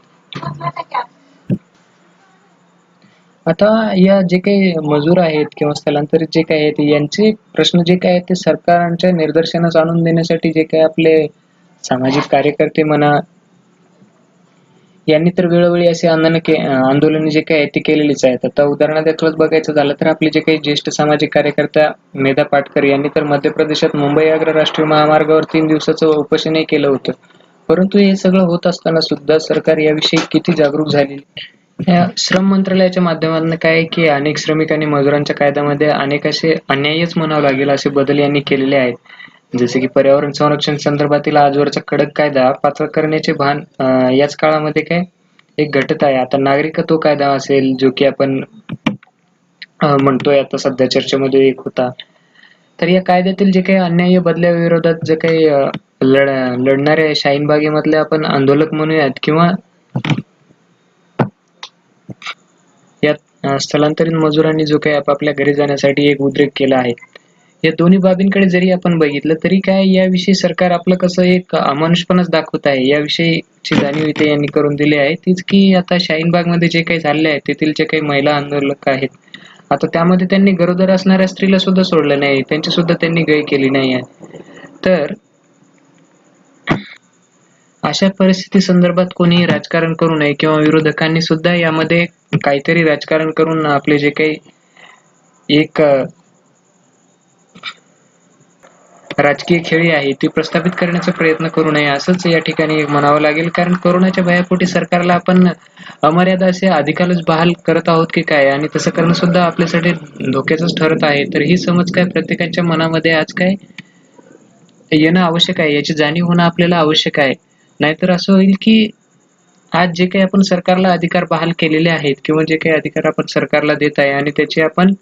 आता या जे काही मजूर आहेत किंवा स्थलांतरित जे काही आहेत यांचे प्रश्न जे काही आहेत ते सरकारांच्या निदर्शनास आणून देण्यासाठी जे काही आपले सामाजिक कार्यकर्ते म्हणा यांनी तर वेळोवेळी असे आंदोलन जे काही आहेत ते केलेलीच आहेत. आता उदाहरणादाखलच बघायचं झालं तर आपले जे काही ज्येष्ठ सामाजिक कार्यकर्ता मेधा पाटकर यांनी तर मध्य प्रदेशात मुंबई आग्रा राष्ट्रीय महामार्गावर 3 दिवसाचं उपोषणही केलं होतं. परंतु हे सगळं होत असताना सुद्धा सरकार याविषयी किती जागरूक झालेली. या श्रम मंत्रालयाच्या माध्यमातून काय आहे की अनेक श्रमिक आणि मजुरांच्या कायद्यामध्ये अनेक असे अन्यायच म्हणावं लागेल असे बदल यांनी केलेले आहेत. जसे की पर्यावरण संरक्षण संदर्भातील आजवरचा कडक कायदा पात्र करण्याचे भान याच काळामध्ये काय एक घटत आहे. आता नागरिकत्व कायदा असेल जो की आपण म्हणतोय आता सध्या चर्चेमध्ये एक होता. तर या कायद्यातील जे काही अन्याय्य बदल्याविरोधात जे काही लढणाऱ्या शाहीन बागेमधले आपण आंदोलक म्हणूयात किंवा या स्थलांतरित मजुरांनी जो काही आपापल्या घरी जाण्यासाठी एक उद्रेक केला आहे. या दोन्ही बाबींकडे जरी आपण बघितलं तरी काय याविषयी सरकार आपलं कसं एक अमानुषपणाच दाखवत आहे. याविषयीची जाणीव इथे यांनी करून दिली आहे तीच की आता शाहीन बागमध्ये जे काही झाले आहे तेथील जे काही महिला आंदोलक आहेत आता त्यामध्ये त्यांनी गरोदर असणाऱ्या स्त्रीला सुद्धा सोडलं नाही. त्यांची सुद्धा त्यांनी गय केली नाही आहे. तर अशा परिस्थिती संदर्भात कोणीही राजकारण करू नये किंवा विरोधकांनी सुद्धा यामध्ये काहीतरी राजकारण करून आपले जे काही एक राजकीय खेळी आहे ती प्रस्थापित करण्याचा प्रयत्न करू नये असंच या ठिकाणी म्हणावं लागेल. कारण कोरोनाच्या भयापोटी सरकारला आपण अमर्याद असे अधिकारच बहाल करत आहोत की काय, आणि तसं करणं सुद्धा आपल्यासाठी धोक्याचंच ठरत आहे. तर ही समज काय प्रत्येकाच्या मनामध्ये आज काय येणं आवश्यक आहे, याची जाणीव होणं आपल्याला आवश्यक आहे. नाहीतर असं होईल की आज जे काही आपण सरकारला अधिकार बहाल केलेले आहेत किंवा जे काही अधिकार आपण सरकारला देत आहे आणि त्याची आपण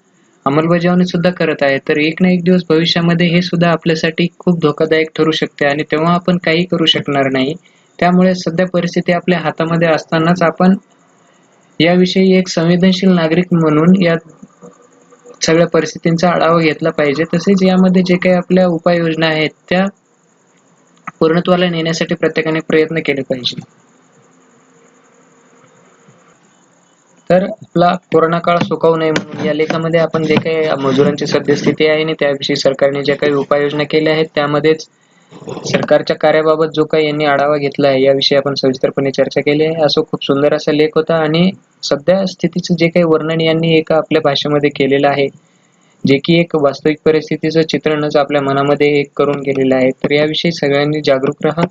अंमलबजावणी सुद्धा करत आहे, तर एक ना एक दिवस भविष्यामध्ये हे सुद्धा आपल्यासाठी खूप धोकादायक ठरू शकते आणि तेव्हा आपण काही करू शकणार नाही. त्यामुळे सध्या परिस्थिती आपल्या हातामध्ये असतानाच आपण याविषयी एक संवेदनशील नागरिक म्हणून या सगळ्या परिस्थितींचा आढावा घेतला पाहिजे. तसेच यामध्ये जे काही आपल्या उपाययोजना आहेत त्या पूर्णत्वाला नेण्यासाठी प्रत्येकाने प्रयत्न केले पाहिजे. तर आपला कोरोना काळ सुकावू नये म्हणून या लेखामध्ये आपण जे काही मजुरांची सद्यस्थिती आहे आणि त्याविषयी सरकारने ज्या काही उपाययोजना केल्या आहेत, त्यामध्येच सरकारच्या कार्याबाबत जो काही यांनी आढावा घेतला आहे याविषयी आपण सविस्तरपणे चर्चा केली आहे. असं खूप सुंदर असा लेख होता आणि सध्या स्थितीचं जे काही वर्णन यांनी एका आपल्या भाषेमध्ये केलेलं आहे, जे की एक वास्तविक परिस्थितीचं चित्रणच आपल्या मनामध्ये एक करून गेलेलं आहे. तर याविषयी सगळ्यांनी जागरूक राहा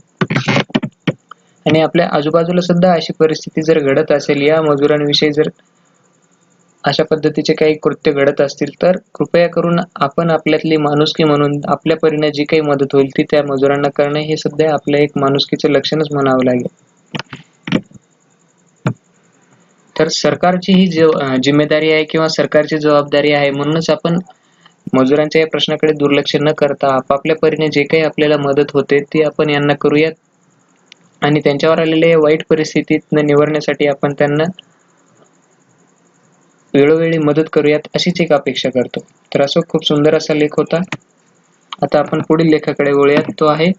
आणि आपल्या आजूबाजूला सुद्धा अशी परिस्थिती जर घडत असेल, या मजुरांविषयी जर अशा पद्धतीचे काही कृत्य घडत असतील, तर कृपया करून आपण आपल्यातली माणुसकी म्हणून आपल्या परीने जी काही मदत होईल ती त्या मजुरांना करणे हे सध्या आपल्या एक माणुसकीचं लक्षणच म्हणावं लागेल. तर सरकारची ही जिम्मेदारी आहे किंवा सरकारची जबाबदारी आहे, म्हणूनच आपण मजुरांच्या या प्रश्नाकडे दुर्लक्ष न करता आपापल्या परीने जे काही आपल्याला मदत होते ती आपण यांना करूयात आणि त्यांच्यावर आलेल्या या वाईट परिस्थितीतनं निवारण्यासाठी आपण त्यांना वेळोवेळी मदत करूयात अशीच एक अपेक्षा करतो. तर असं खूप सुंदर असा लेख होता. आता आपण पुढील लेखाकडे वळूयात. तो आहे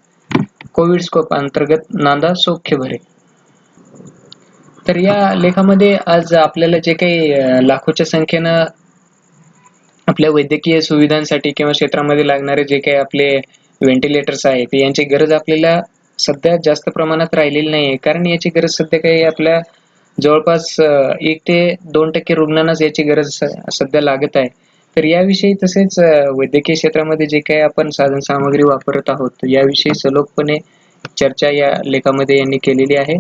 कोविड स्कोप अंतर्गत नांदा सौख्य भरे. तर या लेखामध्ये आज आपल्याला जे काही लाखोच्या संख्येनं आपल्या वैद्यकीय सुविधांसाठी किंवा क्षेत्रामध्ये लागणारे जे काही आपले व्हेंटिलेटर्स आहेत यांची गरज आपल्याला सध्या जास्त प्रमाणात राहिलेली नाहीये. कारण याची गरज सध्या काही आपल्या जवळपास 1 ते 2% रुग्णांनाच याची गरज सध्या लागत आहे. तर याविषयी तसेच वैद्यकीय क्षेत्रामध्ये जे काही आपण साधन सामग्री वापरत आहोत याविषयी सलोखपणे चर्चा या लेखामध्ये यांनी केलेली आहे.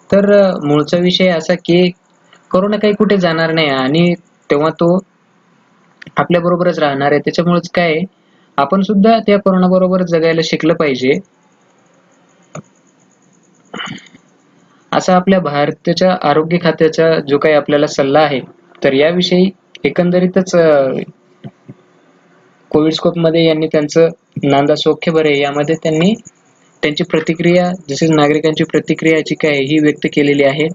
तर मूळचा विषय असा की कोरोना काही कुठे जाणार नाही आणि तेव्हा तो आपल्या बरोबरच राहणार आहे. त्याच्यामुळेच काय आहे, आपण सुद्धा त्या कोरोना बरोबर जगायला शिकलं पाहिजे. असा आपल्या भारताच्या आरोग्य खात्याचा जो काही आपल्याला सल्ला आहे, तर याविषयी एकंदरीतच कोविड स्कोपमध्ये यांनी त्यांचं नांदा सौख्य भरे यामध्ये त्यांनी त्यांची प्रतिक्रिया, जसेच नागरिकांची प्रतिक्रिया जी काय ही व्यक्त केलेली आहे.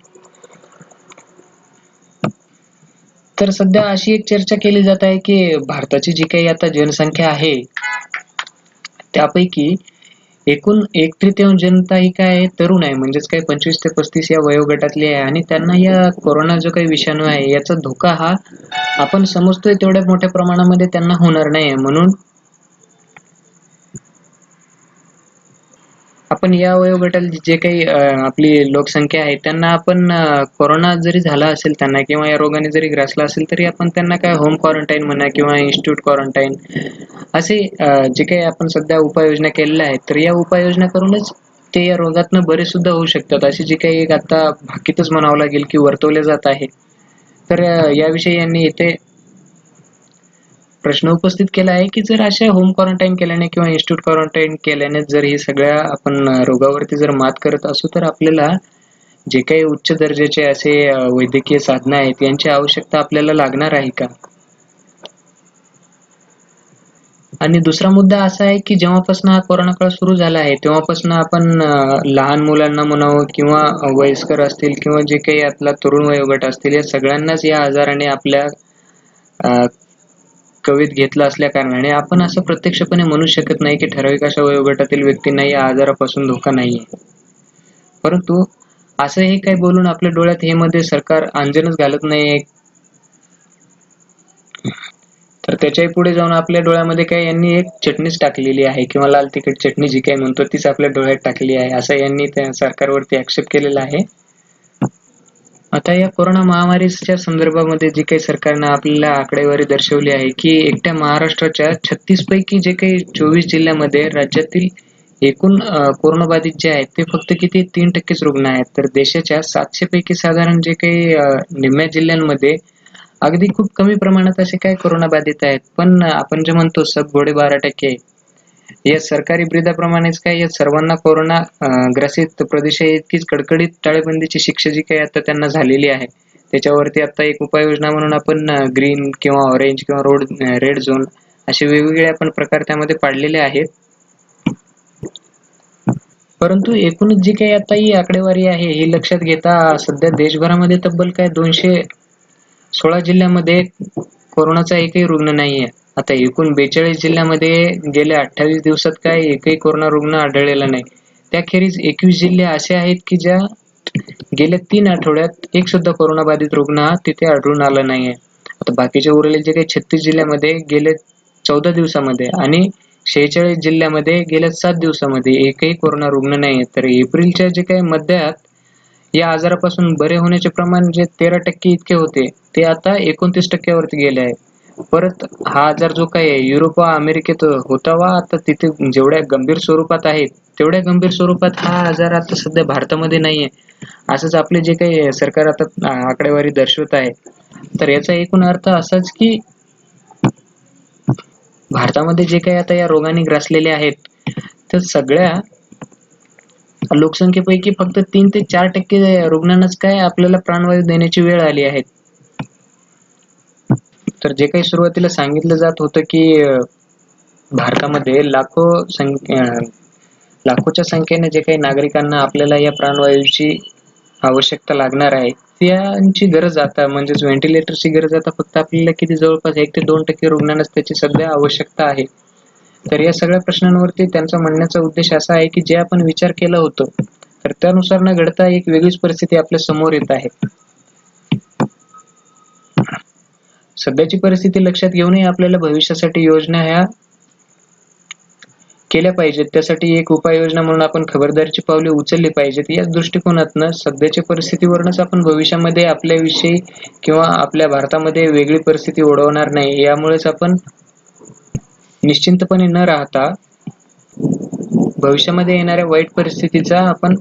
तर सध्या अशी एक चर्चा केली जात आहे की भारताची जी काही आता जनसंख्या आहे त्यापैकी एकूण 1/3 जनता ही काय आहे, तरुण आहे. म्हणजेच काय 25 ते 35 या वयोगटातली आहे आणि त्यांना या कोरोना जो काही विषाणू आहे याचा धोका हा आपण समजतोय तेवढ्या मोठ्या प्रमाणामध्ये त्यांना होणार नाही. म्हणून आपण या वयोगटातील जे काही आपली लोकसंख्या आहे त्यांना आपण कोरोना जरी झाला असेल त्यांना किंवा या रोगाने जरी ग्रासला असेल तरी आपण त्यांना काय होम क्वारंटाईन म्हणा किंवा इन्स्टिट्यूट क्वारंटाईन असे जे काही आपण सध्या उपाययोजना केलेल्या आहेत, तर या उपाययोजना करूनच ते या रोगातनं बरे सुद्धा होऊ शकतात, अशी जी काही एक आता भाकीतच म्हणावं लागेल की वर्तवले जात आहे. तर याविषयी यांनी इथे प्रश्न उपस्थित केला आहे की जर अशा होम क्वारंटाईन केल्याने किंवा इन्स्टिट्यूट क्वारंटाईन केल्याने जर हे सगळ्या आपण रोगावरती जर मात करत असू, तर आपल्याला जे काही उच्च दर्जाचे असे वैद्यकीय साधनं आहेत यांची आवश्यकता आपल्याला लागणार आहे का? आणि दुसरा मुद्दा असा आहे की जेव्हापासून हा कोरोना काळ सुरू झाला आहे तेव्हापासून आपण लहान मुलांना म्हणावं किंवा वयस्कर असतील किंवा जे काही आपला तरुण वयोगट असतील या सगळ्यांनाच या आजाराने आपल्या कवित घेतलं असल्या कारणाने आपण असं प्रत्यक्षपणे म्हणू शकत नाही की ठराविक अशा वयोगटातील व्यक्तींना या आजारापासून धोका नाहीये. परंतु असं हे काही बोलून आपल्या डोळ्यात हे मध्ये सरकार अंजनच घालत नाहीये. तर त्याच्याही पुढे जाऊन आपल्या डोळ्यामध्ये काय यांनी एक चटणीच टाकलेली आहे किंवा लाल तिखट चटणी जी काही म्हणतो तीच आपल्या डोळ्यात टाकली आहे, असं यांनी त्या सरकारवरती आक्षेप केलेला आहे. आता या कोरोना महामारीच्या संदर्भामध्ये जी काही सरकारनं आपल्याला आकडेवारी दर्शवली आहे, की एकट्या महाराष्ट्राच्या 36 पैकी जे काही 24 जिल्ह्यामध्ये राज्यातील एकूण कोरोनाबाधित जे आहेत ते फक्त किती 3%च रुग्ण आहेत. तर देशाच्या 700 पैकी साधारण जे काही निम्म्या जिल्ह्यांमध्ये अगदी खूप कमी प्रमाणात असे काही कोरोनाबाधित आहेत. पण आपण जे म्हणतो सब घोडे 12% या सरकारी ब्रीदाप्रमाणेच काय या सर्वांना कोरोना ग्रसित प्रदेशाइतकीच कडकडीत टाळेबंदीची शिक्षा जी काही आता त्यांना झालेली आहे. त्याच्यावरती आता एक उपाययोजना म्हणून आपण ग्रीन किंवा ऑरेंज किंवा रेड झोन असे वेगवेगळे आपण प्रकार त्यामध्ये पाडलेले आहेत. परंतु एकूणच जी काही आता ही आकडेवारी आहे ही लक्षात घेता सध्या देशभरामध्ये तब्बल काय 216 जिल्ह्यामध्ये कोरोनाचा एकही रुग्ण नाहीये. आता एकूण 42 जिल्ह्यामध्ये गेल्या 28 दिवसात काय एकही कोरोना रुग्ण आढळलेला नाही. त्याखेरीज 21 जिल्हे असे आहेत की ज्या गेल्या 3 आठवड्यात एक सुद्धा कोरोनाबाधित रुग्ण हा तिथे आढळून आला नाहीये. आता बाकीचे उरलेले जे काही 36 जिल्ह्यामध्ये गेल्या 14 दिवसामध्ये आणि 46 जिल्ह्यामध्ये गेल्या 7 दिवसामध्ये एकही कोरोना रुग्ण नाहीये. तर एप्रिलच्या जे काही मध्यात या आजारापासून बरे होण्याचे प्रमाण जे 13% इतके होते ते आता 29% वरती गेले आहे. परत हा आजार जो काही आहे युरोप व अमेरिकेत होता वा आता तिथे जेवढ्या गंभीर स्वरूपात आहे तेवढ्या गंभीर स्वरूपात हा आजार आता सध्या भारतामध्ये नाहीये. असंच आपले जे काही सरकार आता आकडेवारी दर्शवत आहे. तर याचा एकूण अर्थ असाच की भारतामध्ये जे काही आता या रोगाने ग्रासलेले आहेत तर सगळ्या लोकसंख्येपैकी फक्त 3 ते 4% रुग्णांनाच काय आपल्याला प्राणवायू देण्याची वेळ आली आहे. तर जे काही सुरुवातीला सांगितलं जात होतं की भारतामध्ये लाखोच्या संख्येने जे काही नागरिकांना आपल्याला या प्राणवायूची आवश्यकता लागणार आहे त्यांची गरज आता म्हणजेच व्हेंटिलेटरची गरज आता फक्त आपल्याला किती जवळपास 1 ते 2% रुग्णांनाच त्याची सध्या आवश्यकता आहे. तर या सगळ्या प्रश्नांवरती त्यांचा म्हणण्याचा उद्देश असा आहे की जे आपण विचार केला होतो तर त्यानुसार न घडता एक वेगळीच परिस्थिती आपल्या समोर येत आहे. सध्याची परिस्थिती लक्षात घेऊनही आपल्याला भविष्यासाठी योजना ह्या केल्या पाहिजेत. त्यासाठी एक उपाययोजना म्हणून आपण खबरदारीची पावले उचलली पाहिजेत. याच दृष्टिकोनातनं सध्याच्या परिस्थितीवरूनच आपण भविष्यामध्ये आपल्याविषयी किंवा आपल्या भारतामध्ये वेगळी परिस्थिती ओढवणार नाही. यामुळेच आपण निश्चिंतपणे न राहता भविष्यामध्ये येणाऱ्या वाईट परिस्थितीचा आपण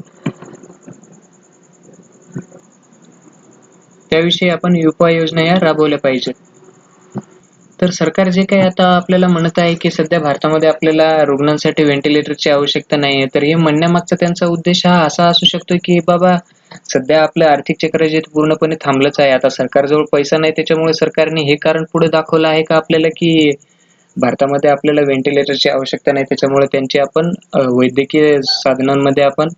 त्याविषयी आपण उपाययोजना या राबवल्या पाहिजेत. तर सरकार जे काही आता आपल्याला म्हणत आहे की सध्या भारतामध्ये आपल्याला रुग्णांसाठी व्हेंटिलेटरची आवश्यकता नाहीये. तर हे म्हणण्यामागचा त्यांचा उद्देश हा असा असू शकतो की बाबा सध्या आपलं आर्थिक चक्र जे पूर्णपणे थांबलंच आहे. आता सरकारजवळ पैसा नाही त्याच्यामुळे सरकारने हे कारण पुढे दाखवलं आहे का आपल्याला की भारतामध्ये आपल्याला व्हेंटिलेटरची आवश्यकता नाही त्याच्यामुळे त्यांची आपण वैद्यकीय साधनांमध्ये आपण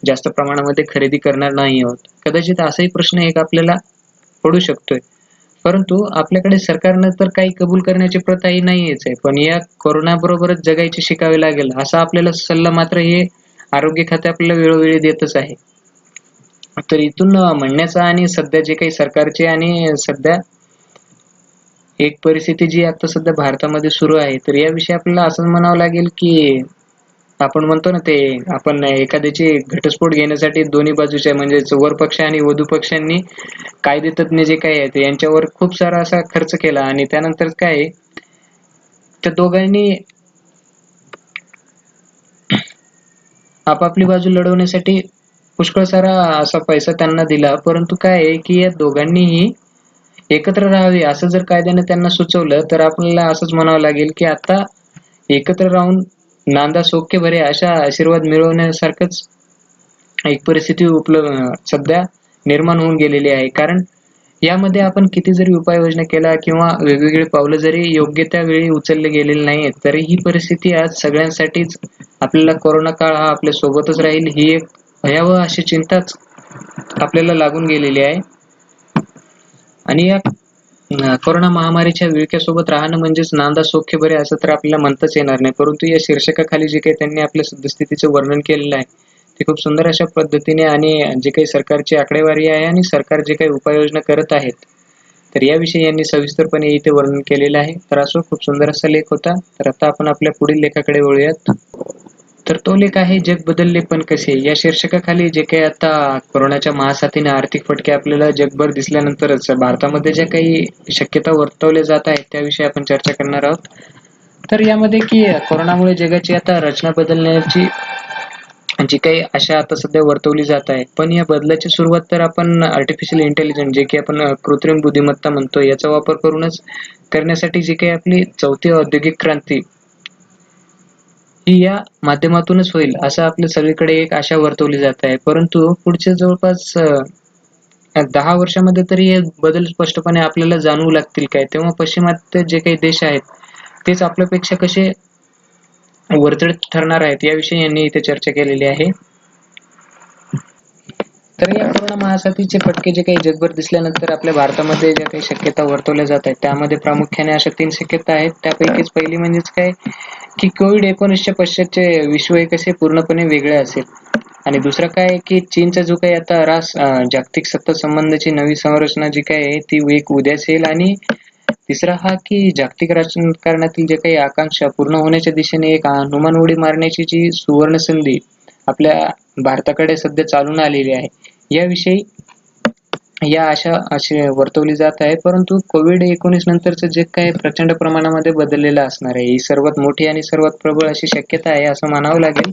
जास्त प्रमाणामध्ये खरेदी करणार नाही आहोत. कदाचित असाही प्रश्न एक आपल्याला पडू शकतोय. परंतु आपल्याकडे सरकारनं तर काही कबूल करण्याची प्रथाही नाहीच आहे. पण या कोरोनाबरोबरच जगायचे शिकावे लागेल असा आपल्याला सल्ला मात्र हे आरोग्य खाते आपल्याला वेळोवेळी देतच आहे. तर इथून म्हणण्याचा आणि सध्या जे काही सरकारचे आणि सध्या एक परिस्थिती जी आता सध्या भारतामध्ये सुरू आहे तर याविषयी आपल्याला असं म्हणावं लागेल की आपण म्हणतो ना ते आपण एखाद्याची घटस्फोट घेण्यासाठी दोन्ही बाजूच्या म्हणजेच वर पक्ष आणि वधू पक्षांनी कायदेतज्ञ जे काही आहेत यांच्यावर खूप सारा असा खर्च केला आणि त्यानंतर काय त्या दोघांनी आपापली बाजू लढवण्यासाठी पुष्कळ सारा असा पैसा त्यांना दिला. परंतु काय आहे की या दोघांनीही एकत्र राहावे असं जर कायद्याने त्यांना सुचवलं तर आपल्याला असंच म्हणावं लागेल की आता एकत्र राहून नांदा सौख्य बरे अशा आशीर्वाद मिळवण्यासारखंच एक परिस्थिती सध्या निर्माण होऊन गेलेली आहे. कारण यामध्ये आपण किती जरी उपाययोजना केल्या किंवा वेगवेगळी पावलं जरी योग्य त्या वेळी उचलले गेलेली नाहीत तरी ही परिस्थिती आज सगळ्यांसाठीच आपल्याला कोरोना काळ हा आपल्या सोबतच राहील ही एक भयावह अशी चिंताच आपल्याला लागून गेलेली आहे. आणि या कोरोना महामारीच्या विळख्यासोबत राहणं म्हणजेच नांदा सौख्य बरे असं तर आपल्याला म्हणताच येणार नाही. परंतु या शीर्षकाखाली जे काही त्यांनी आपल्या सद्यस्थितीचं वर्णन केलेलं आहे ते खूप सुंदर अशा पद्धतीने आणि जे काही सरकारची आकडेवारी आहे आणि सरकार जे काही उपाययोजना करत आहेत तर याविषयी यांनी सविस्तरपणे इथे वर्णन केलेलं आहे. तर असो खूप सुंदर असा लेख होता. तर आता आपण आपल्या पुढील लेखाकडे वळूयात. तर तो लेख आहे जग बदलले पण कसे, या शीर्षकाखाली जे काही आता कोरोनाच्या महासाथीने आर्थिक फटके आपल्याला जगभर दिसल्यानंतरच भारतामध्ये ज्या काही शक्यता वर्तवल्या जात आहेत त्याविषयी आपण चर्चा करणार आहोत. तर यामध्ये की कोरोनामुळे जगाची आता रचना बदलण्याची जी काही आशा आता सध्या वर्तवली जात आहे, पण या बदलाची सुरुवात तर आपण आर्टिफिशियल इंटेलिजन्स जे की आपण कृत्रिम बुद्धिमत्ता म्हणतो याचा वापर करूनच करण्यासाठी जी काही आपली चौथी औद्योगिक क्रांती ही या माध्यमातूनच होईल असं आपल्या सगळीकडे एक आशा वर्तवली जात आहे. परंतु पुढच्या जवळपास 10 वर्षामध्ये तरी हे बदल स्पष्टपणे आपल्याला जाणवू लागतील काय? तेव्हा पश्चिमात्य जे काही देश आहेत, तेच आपल्यापेक्षा कसे वरचढ ठरणार आहेत याविषयी यांनी इथे चर्चा केलेली आहे. तर या कोरोना महासाथीचे फटके जे काही जगभर दिसल्यानंतर आपल्या भारतामध्ये ज्या काही शक्यता वर्तवल्या जात आहेत, त्यामध्ये प्रामुख्याने अशा 3 शक्यता आहेत. त्यापैकीच पहिली म्हणजेच काय, की कोविड-19च्या पश्चातचे विश्व हे कसे पूर्णपणे वेगळे असेल. आणि दुसरं काय की चीनचा जो काही आता जागतिक सत्ता संबंधाची नवी संरचना जी काही आहे ती एक उदयास येईल. आणि तिसरा हा की जागतिक राजकारणातील जे काही आकांक्षा पूर्ण होण्याच्या दिशेने एक हनुमान उडी मारण्याची जी सुवर्ण संधी आपल्या भारताकडे सध्या चालून आलेली आहे. याविषयी या आशा अशी वर्तवली जात आहे. परंतु कोविड-19 नंतरचं जग काय प्रचंड प्रमाणामध्ये बदललेलं असणार आहे. ही सर्वात मोठी आणि सर्वात प्रबळ अशी शक्यता आहे असं म्हणावं लागेल.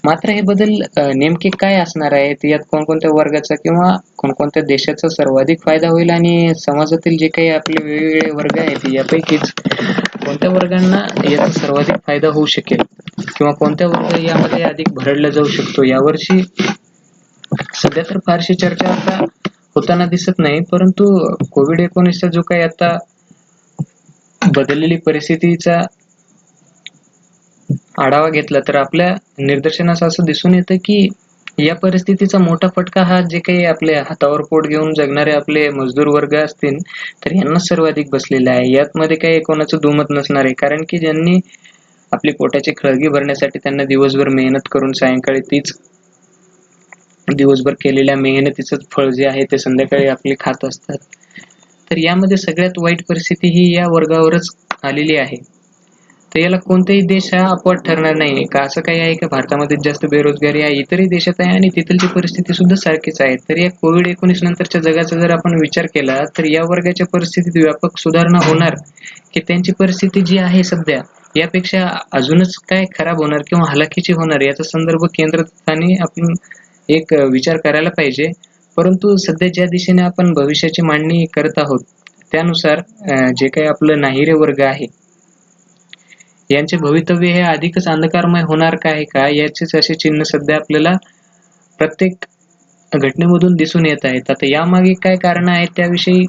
मात्र हे बदल नेमके काय असणार आहेत? यात कोणकोणत्या वर्गाचा किंवा कोणकोणत्या देशाचा सर्वाधिक फायदा होईल आणि समाजातील जे काही आपले वेगवेगळे वर्ग आहेत यापैकीच कोणत्या वर्गांना याचा सर्वाधिक फायदा होऊ शकेल किंवा कोणत्या वर्ग यामध्ये अधिक भरडला जाऊ शकतो यावरची सध्या तर फारशी चर्चा आता होताना दिसत नाही. परंतु कोविड-19चा जो काही आता बदललेली परिस्थितीचा आढावा घेतला तर आपल्या निदर्शनास असं दिसून येतं की या परिस्थितीचा मोठा फटका हा जे काही आपले हातावर पोट घेऊन जगणारे आपले मजदूर वर्ग असतील तर यांनाच सर्वाधिक बसलेला आहे. यामध्ये काही कोणाचं दुमत नसणार आहे. कारण की ज्यांनी आपली पोटाची खळगी भरण्यासाठी त्यांना दिवसभर मेहनत करून सायंकाळी तीच दिवसभर केलेल्या मेहनतीचं फळ जे आहे ते संध्याकाळी आपले खात असतात. तर यामध्ये सगळ्यात वाईट परिस्थिती ही या वर्गावरच आलेली आहे. तर याला कोणताही देश हा अपवाद ठरणार नाही का? असं काही आहे का भारतामध्ये जास्त बेरोजगारी आहे इतरही देशात आहे आणि तिथलची परिस्थिती सुद्धा सारखीच आहे. तर या कोविड-19 नंतरच्या जगाचा जर आपण विचार केला तर या वर्गाच्या परिस्थितीत व्यापक सुधारणा होणार की त्यांची परिस्थिती जी आहे सध्या यापेक्षा अजूनच काय खराब होणार किंवा हलाखीची होणार याचा संदर्भ केंद्रस्थानी आपण एक विचार करायला पाहिजे. परंतु सध्या ज्या दिशेने आपण भविष्याची मांडणी करत आहोत त्यानुसार जे काही आपलं नाहिरे वर्ग आहे यांचे भवितव्य हे अधिकच अंधकारमय होणार का आहे का याचेच असे चिन्ह सध्या आपल्याला प्रत्येक घटनेमधून दिसून येत आहेत. आता यामागे काय कारण आहेत त्याविषयी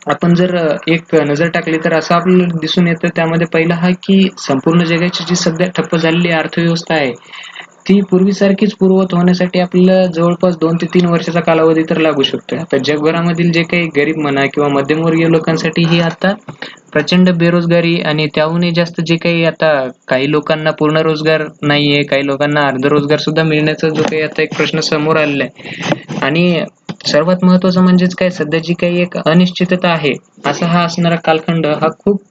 आपण जर एक नजर टाकली तर असं आपल्याला दिसून येतं. त्यामध्ये पहिला हा की संपूर्ण जगाची जी सध्या ठप्प झालेली अर्थव्यवस्था आहे ती पूर्वीसारखीच पूर्ववत होण्यासाठी आपल्याला जवळपास 2 ते 3 वर्षाचा कालावधी तर लागू शकतोय. आता जगभरामधील जे काही गरीब म्हणा किंवा मध्यमवर्गीय लोकांसाठी ही आता प्रचंड बेरोजगारी आणि त्याहूनही जास्त जे काही आता काही लोकांना पूर्ण रोजगार नाहीये, काही लोकांना अर्ध रोजगार सुद्धा मिळण्याचा जो काही आता एक प्रश्न समोर आलेला आहे. आणि सर्वात महत्त्वाचं म्हणजेच काय सध्या जी काही एक अनिश्चितता आहे, असा हा असणारा कालखंड हा खूप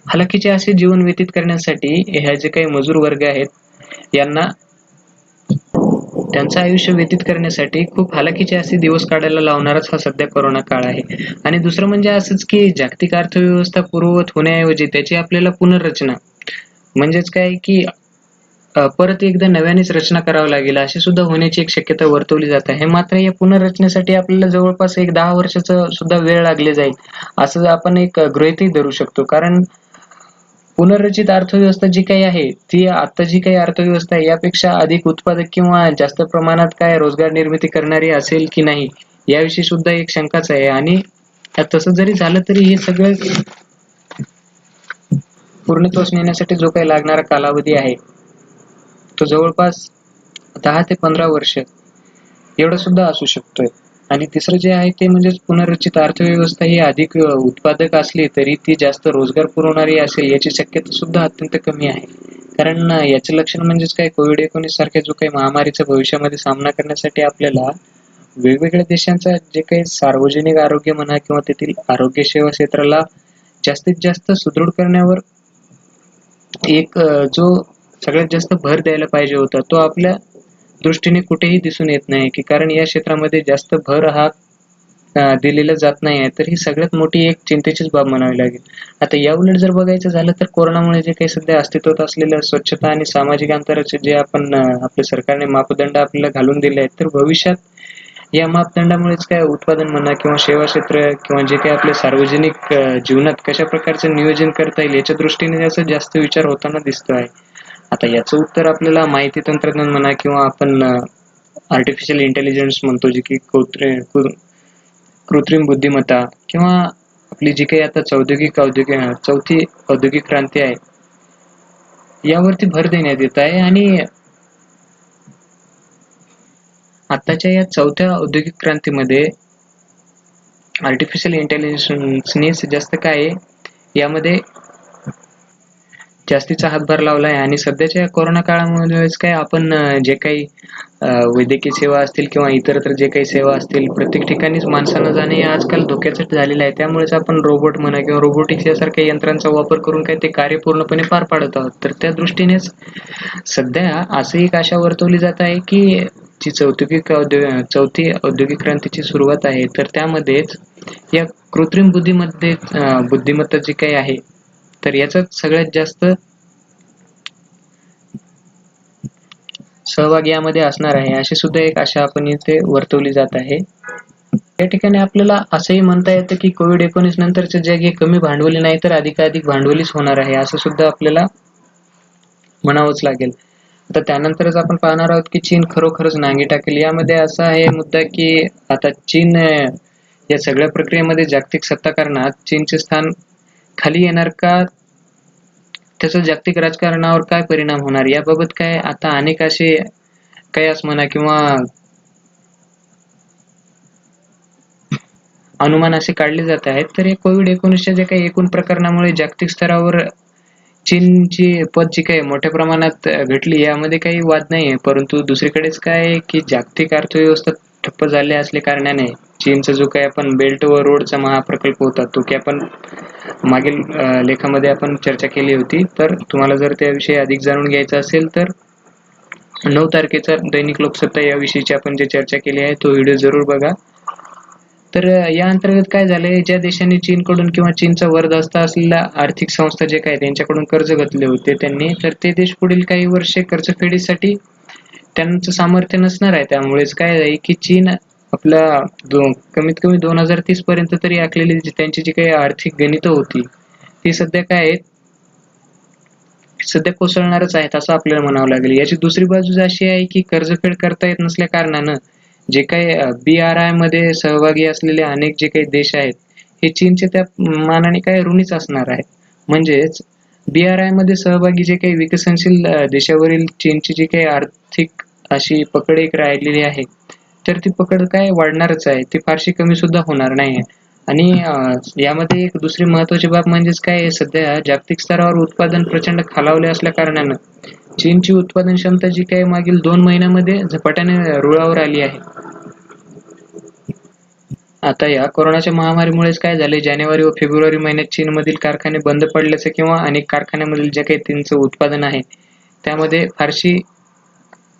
हलाखीचे असे जीवन व्यतीत करण्यासाठी ह्या जे काही मजूर वर्ग आहेत यांना त्यांचं आयुष्य व्यतीत करण्यासाठी खूप हलाखीचे असे दिवस काढायला लावणाराच हा सध्या कोरोना काळ आहे. आणि दुसरं म्हणजे असंच की जागतिक अर्थव्यवस्था पूर्ववत होण्याऐवजी त्याची आपल्याला पुनर्रचना म्हणजेच काय की परत एकदा नव्यानेच रचना करावी लागेल अशी सुद्धा होण्याची एक शक्यता वर्तवली जात आहे. मात्र या पुनर्रचनेसाठी आपल्याला जवळपास एक 10 वर्षाचा सुद्धा वेळ लागले जाईल असं आपण एक गृहीतही धरू शकतो. कारण पुनर्रचित अर्थव्यवस्था जी काही आहे ती आता जी काही अर्थव्यवस्था आहे यापेक्षा अधिक उत्पादक किंवा जास्त प्रमाणात काय रोजगार निर्मिती करणारी असेल की नाही याविषयी सुद्धा एक शंकाच आहे. आणि तसं जरी झालं तरी हे सगळं पूर्णत्वास नेण्यासाठी जो काही लागणारा कालावधी आहे तो जवळपास 10 ते 15 वर्ष एवढा सुद्धा असू शकतोय. आणि तिसरं जे आहे ते म्हणजे पुनर्रचित अर्थव्यवस्था ही अधिक उत्पादक असली तरी ती जास्त रोजगार पुरवणारी असेल याची शक्यता सुद्धा अत्यंत कमी आहे. कारण याचे लक्षण म्हणजेच काय कोविड-19 सारख्या जो काही महामारीचा भविष्यामध्ये सामना करण्यासाठी आपल्याला वेगवेगळ्या देशांचा जे काही सार्वजनिक आरोग्य म्हणा किंवा तेथील आरोग्य सेवा क्षेत्राला जास्तीत जास्त सुदृढ करण्यावर जो सगळ्यात जास्त भर द्यायला पाहिजे होता तो आपल्या दृष्टीने कुठेही दिसून येत नाही, की कारण या क्षेत्रामध्ये जास्त भर हा दिलेला जात नाही आहे. तर ही सगळ्यात मोठी एक चिंतेचीच बाब म्हणावी लागेल. आता याउलट जर बघायचं झालं तर कोरोनामुळे जे काही सध्या अस्तित्वात असलेलं स्वच्छता आणि सामाजिक अंतराचे जे आपण आपल्या सरकारने मापदंड आपल्याला घालून दिले आहेत, तर भविष्यात या मापदंडामुळेच काय उत्पादन म्हणा किंवा सेवा क्षेत्र किंवा जे काही आपल्या सार्वजनिक जीवनात कशा प्रकारचं नियोजन करता येईल याच्या दृष्टीने याचा जास्त विचार होताना दिसतो आहे. आता याचं उत्तर आपल्याला माहिती तंत्रज्ञान म्हणा किंवा आपण आर्टिफिशियल इंटेलिजन्स म्हणतो, जे की कृत्रिम बुद्धिमत्ता किंवा आपली जी काही आता चौथी औद्योगिक क्रांती आहे, यावरती भर देण्यात येत आहे. आणि आताच्या या चौथ्या औद्योगिक क्रांतीमध्ये आर्टिफिशियल इंटेलिजन्सने जास्त काय आहे, यामध्ये जास्तीचा हातभार लावला आहे. आणि सध्याच्या कोरोना काळामध्येच काय आपण जे काही वैद्यकीय सेवा असतील किंवा इतरत्र जे काही सेवा असतील, प्रत्येक ठिकाणीच माणसानं जाणे हे आजकाल धोक्याचं झालेलं आहे. त्यामुळेच आपण रोबोट म्हणा किंवा रोबोटिक्स यासारख्या यंत्रांचा वापर करून काय ते कार्य पूर्णपणे पार पाडत आहोत. तर त्या दृष्टीनेच सध्या असं एक आशा वर्तवली जात आहे, की जी चौथी औद्योगिक क्रांतीची सुरुवात आहे, तर त्यामध्येच या कृत्रिम बुद्धिमत्ता जी काही आहे, तर याचा सगळ्यात जास्त सहभाग यामध्ये असणार आहे, अशी सुद्धा एक आशा आपण इथे वर्तवली जात आहे. या ठिकाणी आपल्याला असंही म्हणता येतं, की कोविड-19 नंतरचे जग हे कमी भांडवली नाही तर अधिकाधिक भांडवलीच होणार आहे, असं सुद्धा आपल्याला म्हणावंच लागेल. आता त्यानंतरच आपण पाहणार आहोत, की चीन खरोखरच नांगी टाकेल. यामध्ये असा आहे मुद्दा, की आता चीन या सगळ्या प्रक्रियेमध्ये जागतिक सत्ताकारणात चीनचे स्थान खाली येणार का? त्याचा जागतिक राजकारणावर काय परिणाम होणार याबाबत काय आता अनेक असे कयास म्हणा किंवा अनुमान असे काढले जात आहेत. तर हे कोविड-19च्या जे काही एकूण प्रकरणामुळे जागतिक स्तरावर चीनची पत जी काही मोठ्या प्रमाणात घटली, यामध्ये काही वाद नाहीये. परंतु दुसरीकडेच काय आहे, की जागतिक अर्थव्यवस्था ठप्प झाल्या असल्या कारणाने चीनचा जो काही आपण बेल्ट व रोडचा महाप्रकल्प होता, तो की आपण मागील लेखामध्ये आपण चर्चा केली होती. तर तुम्हाला जर त्याविषयी अधिक जाणून घ्यायचं असेल तर 9 तारखेचा दैनिक लोकसत्ता याविषयीची आपण जे चर्चा केली आहे, तो व्हिडिओ जरूर बघा. तर या अंतर्गत काय झालंय, ज्या देशांनी चीनकडून किंवा चीनचा वरदहस्त असलेल्या आर्थिक संस्था जे काही त्यांच्याकडून कर्ज घेतले होते त्यांनी, तर ते देश पुढील काही वर्षे कर्जफेडीसाठी त्यांचं सामर्थ्य नसणार आहे. त्यामुळेच काय आहे, की चीन आपला कमीत कमी 2030 पर्यंत तरी आखलेली त्यांची जी काही आर्थिक गणितं होती, ती सध्या काय आहेत, सध्या कोसळणारच आहेत असं आपल्याला म्हणावं लागेल. याची दुसरी बाजू अशी आहे, की कर्जफेड करता येत नसल्या कारणानं जे काही BRI मध्ये सहभागी असलेले अनेक जे काही देश आहेत, हे चीनचे त्या मानाने काय ऋणीच असणार आहेत. म्हणजेच BRI मध्ये सहभागी जे काही विकसनशील देशावरील चीनची जी काही आर्थिक अशी पकड एक राहिलेली आहे, तर ती पकड काय वाढणारच आहे. ती फारशी कमी सुद्धा होणार नाहीये. आणि यामध्ये एक दुसरी महत्त्वाची बाब म्हणजेच काय आहे, सध्या जागतिक स्तरावर उत्पादन प्रचंड खालावले असल्या कारणानं चीनची उत्पादन क्षमता जी काही मागील 2 महिन्यामध्ये झपाट्याने रुळावर आली आहे. आता या कोरोनाच्या महामारीमुळेच काय झाले, जानेवारी व फेब्रुवारी महिन्यात चीनमधील कारखाने बंद पडल्याचं किंवा अनेक कारखान्यामधील जे काही त्यांचं उत्पादन आहे, त्यामध्ये फारशी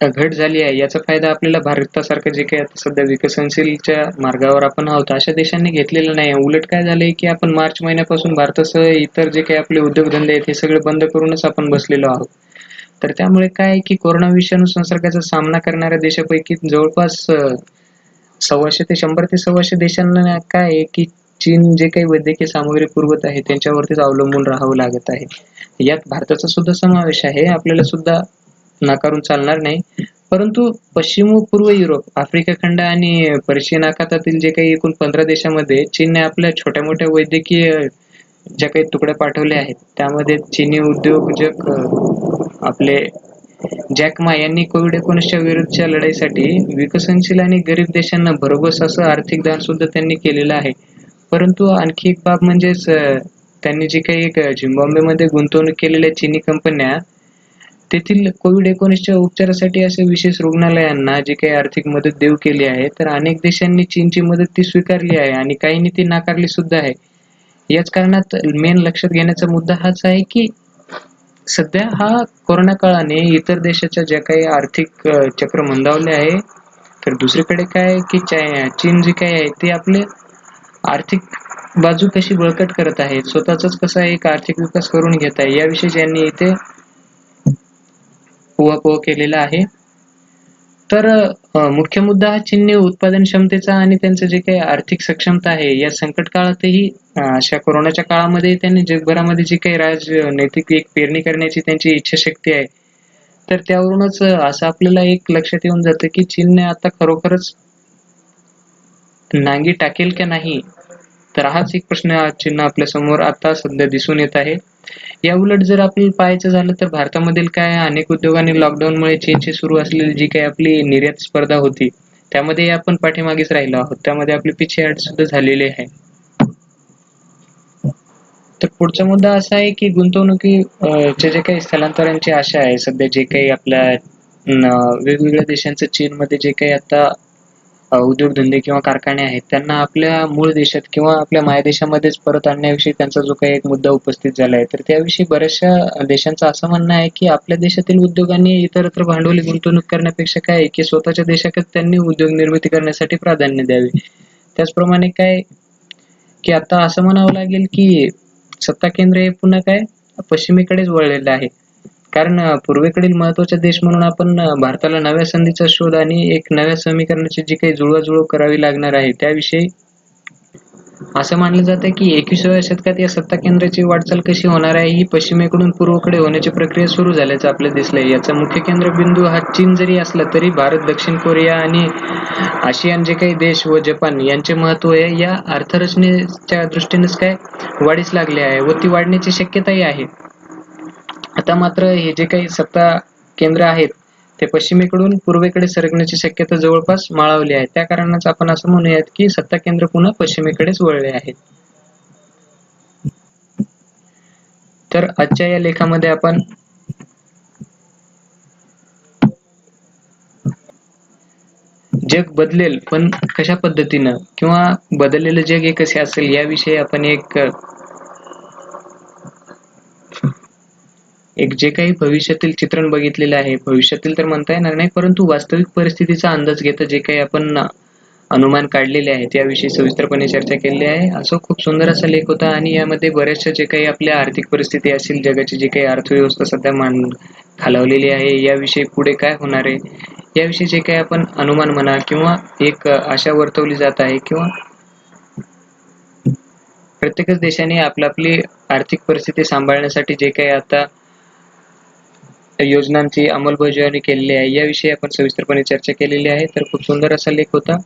घट झाली आहे. याचा फायदा आपल्याला भारतासारखं जे काही आता सध्या विकसनशीलच्या मार्गावर आपण आहोत, अशा देशांनी घेतलेला नाही. उलट काय झालंय, की आपण मार्च महिन्यापासून भारतासह इतर जे काही आपले उद्योगधंदे आहेत, हे सगळे बंद करूनच आपण बसलेलो आहोत. तर त्यामुळे काय आहे, की कोरोना विषाणू संसर्गाचा सामना करणाऱ्या देशापैकी जवळपास 125 ते 100 ते 125 देशांना काय आहे, की चीन जे काही वैद्यकीय सामग्री पुरवत आहे, त्यांच्यावरतीच अवलंबून राहावं लागत आहे. यात भारताचा सुद्धा समावेश आहे. आपल्याला सुद्धा नाकारून चालणार नाही. परंतु पश्चिम व पूर्व युरोप, आफ्रिका खंड आणि पर्शियन आखातातील जे काही एकूण 15 देशांमध्ये चीनने आपल्या छोट्या-मोठ्या वैद्यकीय ज्या काही तुकड्या पाठवल्या आहेत, त्यामध्ये चीनी उद्योजक आपले जॅक मा यांनी कोविड-19च्या विरुद्धच्या लढाईसाठी विकसनशील आणि गरीब देशांना भरघोस असं आर्थिक दान सुद्धा त्यांनी केलेलं आहे. परंतु आणखी एक बाब म्हणजेच त्यांनी जी काही एक झिम्बाब्वेमध्ये गुंतवणूक केलेल्या चीनी कंपन्या, तेथील कोविड-19च्या उपचारासाठी अशा विशेष रुग्णालयांना जी काही आर्थिक मदत देऊ केली आहे, तर अनेक देशांनी चीनची मदत ती स्वीकारली आहे आणि काहींनी ती नाकारली सुद्धा आहे. याच कारणात मेन लक्षात घेण्याचा मुद्दा हाच आहे, की सध्या हा कोरोना काळाने इतर देशाच्या ज्या काही आर्थिक चक्र मंदावले आहे, तर दुसरीकडे काय आहे की चीन जे काही आहे ते आपले आर्थिक बाजू कशी बळकट करत आहे, स्वतःचाच कसा एक आर्थिक विकास करून घेत आहे, याविषयी त्यांनी इथे उहापोह केलेला आहे. तर मुख्य मुद्दा हा चीनने उत्पादन क्षमतेचा आणि त्यांचं जे काही आर्थिक सक्षमता आहे, या संकट काळातही अशा कोरोनाच्या काळामध्ये त्यांनी जगभरामध्ये जी काही राजनैतिक एक पेरणी करण्याची त्यांची इच्छाशक्ती आहे, तर त्यावरूनच असं आपल्याला एक लक्षात येऊन जातं की चीनने आता खरोखरच नांगी टाकेल का नाही? तर हाच एक प्रश्न चिन्ह आपल्या समोर आता सध्या दिसून येत आहे. या उलट जर आपल्याला पाहायचं झालं तर भारतामधील काय अनेक उद्योगांनी लॉकडाऊनमुळे चीनशी सुरू असलेली जी काही आपली निर्यात स्पर्धा होती, त्यामध्ये आपण पाठीमागेच राहिलो आहोत. त्यामध्ये आपली पिछेहाट सुद्धा झालेली आहे. तर पुढचा मुद्दा असा आहे की चे जे काही स्थलांतरांची आशा आहे, सध्या जे काही आपल्या वेगवेगळ्या देशांचं चीनमध्ये जे काही आता उद्योगधंदे किंवा कारखाने आहेत, त्यांना आपल्या मूळ देशात किंवा आपल्या मायदेशामध्येच परत आणण्याविषयी त्यांचा जो काही एक मुद्दा उपस्थित झाला आहे, तर त्याविषयी बऱ्याचशा देशांचं असं म्हणणं आहे की आपल्या देशातील उद्योगांनी इतरत्र भांडवली गुंतवणूक करण्यापेक्षा काय आहे की स्वतःच्या देशातच त्यांनी उद्योग निर्मिती करण्यासाठी प्राधान्य द्यावे. त्याचप्रमाणे काय की आता असं म्हणावं लागेल की सत्ता केंद्र हे पुन्हा काय पश्चिमेकडेच वळलेलं आहे. कारण पूर्वेकडील महत्त्वाचे देश म्हणून आपण भारताला नव्या संधीचा शोध आणि एक नव्या समीकरणाची जी काही जुळवाजुळव करावी लागणार आहे, त्याविषयी असं मानलं जातं की 21व्या शतकात या सत्ता केंद्राची वाटचाल कशी होणार आहे, ही पश्चिमेकडून पूर्वेकडे होण्याची प्रक्रिया सुरू झाल्याचं आपल्याला दिसलंय. याचा मुख्य केंद्रबिंदू हा चीन जरी असला तरी भारत, दक्षिण कोरिया आणि आशियान जे काही देश व जपान यांचे महत्त्व आहे या अर्थरचनेच्या दृष्टीनेच काय वाढीस लागले आहे व ती वाढण्याची शक्यताही आहे. आता मात्र हे जे काही सत्ता केंद्र आहेत, ते पश्चिमेकडून पूर्वेकडे सरकण्याची शक्यता जवळपास माळवली आहे. त्या कारणाच आपण असं म्हणूयात की सत्ता केंद्र पुन्हा पश्चिमेकडेच वळले आहेत. तर आजच्या या लेखामध्ये आपण जग बदलेल पण कशा पद्धतीनं किंवा बदललेलं जग हे कसे असेल याविषयी आपण एक जे काही भविष्यातील चित्रण बघितलेलं आहे, भविष्यातील तर म्हणता येणार नाही, परंतु वास्तविक परिस्थितीचा अंदाज घेता जे काही आपण अनुमान काढलेले आहेत, याविषयी सविस्तरपणे चर्चा केलेली आहे. असं खूप सुंदर असा लेख होता आणि यामध्ये बऱ्याचशा जे काही आपल्या आर्थिक परिस्थिती असेल, जगाची जी काही अर्थव्यवस्था सध्या खालावलेली आहे, याविषयी पुढे काय होणार आहे, याविषयी जे काही आपण अनुमान म्हणा किंवा एक आशा वर्तवली जात आहे किंवा प्रत्येकच देशाने आपली आर्थिक परिस्थिती सांभाळण्यासाठी जे काही आता योजनांची अंमलबजावणी केलेली आहे, याविषयी आपण सविस्तरपणे चर्चा केलेली आहे. तर खूप सुंदर असा लेख होता.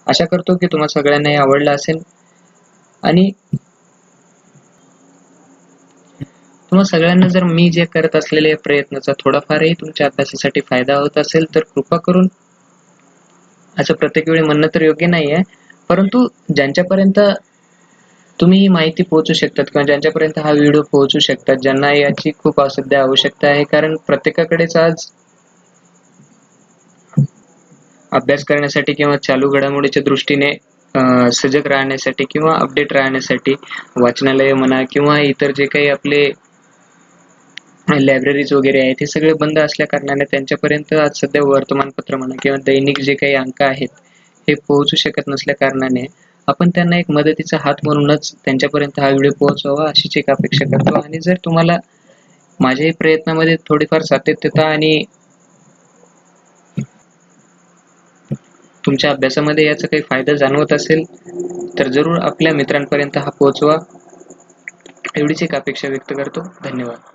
आशा करतो की तुम्हा सगळ्यांना आवडला असेल आणि तुम्हा सगळ्यांना जर मी जे करत असलेल्या प्रयत्नाचा थोडाफारही तुमच्या अभ्यासासाठी फायदा होत असेल, तर कृपा करून असं प्रत्येक वेळी म्हणणं तर योग्य नाहीये, परंतु ज्यांच्यापर्यंत तुम्ही ही माहिती पोहोचू शकतात किंवा ज्यांच्यापर्यंत हा व्हिडिओ पोहोचू शकतात, ज्यांना याची खूप सध्या आवश्यकता आहे, कारण प्रत्येकाकडेच आज अभ्यास करण्यासाठी किंवा चालू घडामोडीच्या दृष्टीने सजग राहण्यासाठी किंवा अपडेट राहण्यासाठी वाचनालय म्हणा किंवा इतर जे काही आपले लायब्ररीज वगैरे आहेत, हे सगळे बंद असल्या कारणाने त्यांच्यापर्यंत आज सध्या वर्तमानपत्र म्हणा किंवा दैनिक जे काही अंक आहेत, हे पोहोचू शकत नसल्या कारणाने आपण त्यांना एक मदतीचा हात म्हणूनच त्यांच्यापर्यंत हा व्हिडिओ पोहोचवावा अशीच एक अपेक्षा करतो. आणि जर तुम्हाला माझ्याही प्रयत्नामध्ये थोडीफार सातत्यता आणि तुमच्या अभ्यासामध्ये याचा काही फायदा जाणवत असेल, तर जरूर आपल्या मित्रांपर्यंत हा पोहोचवा. एवढीच एक अपेक्षा व्यक्त करतो. धन्यवाद.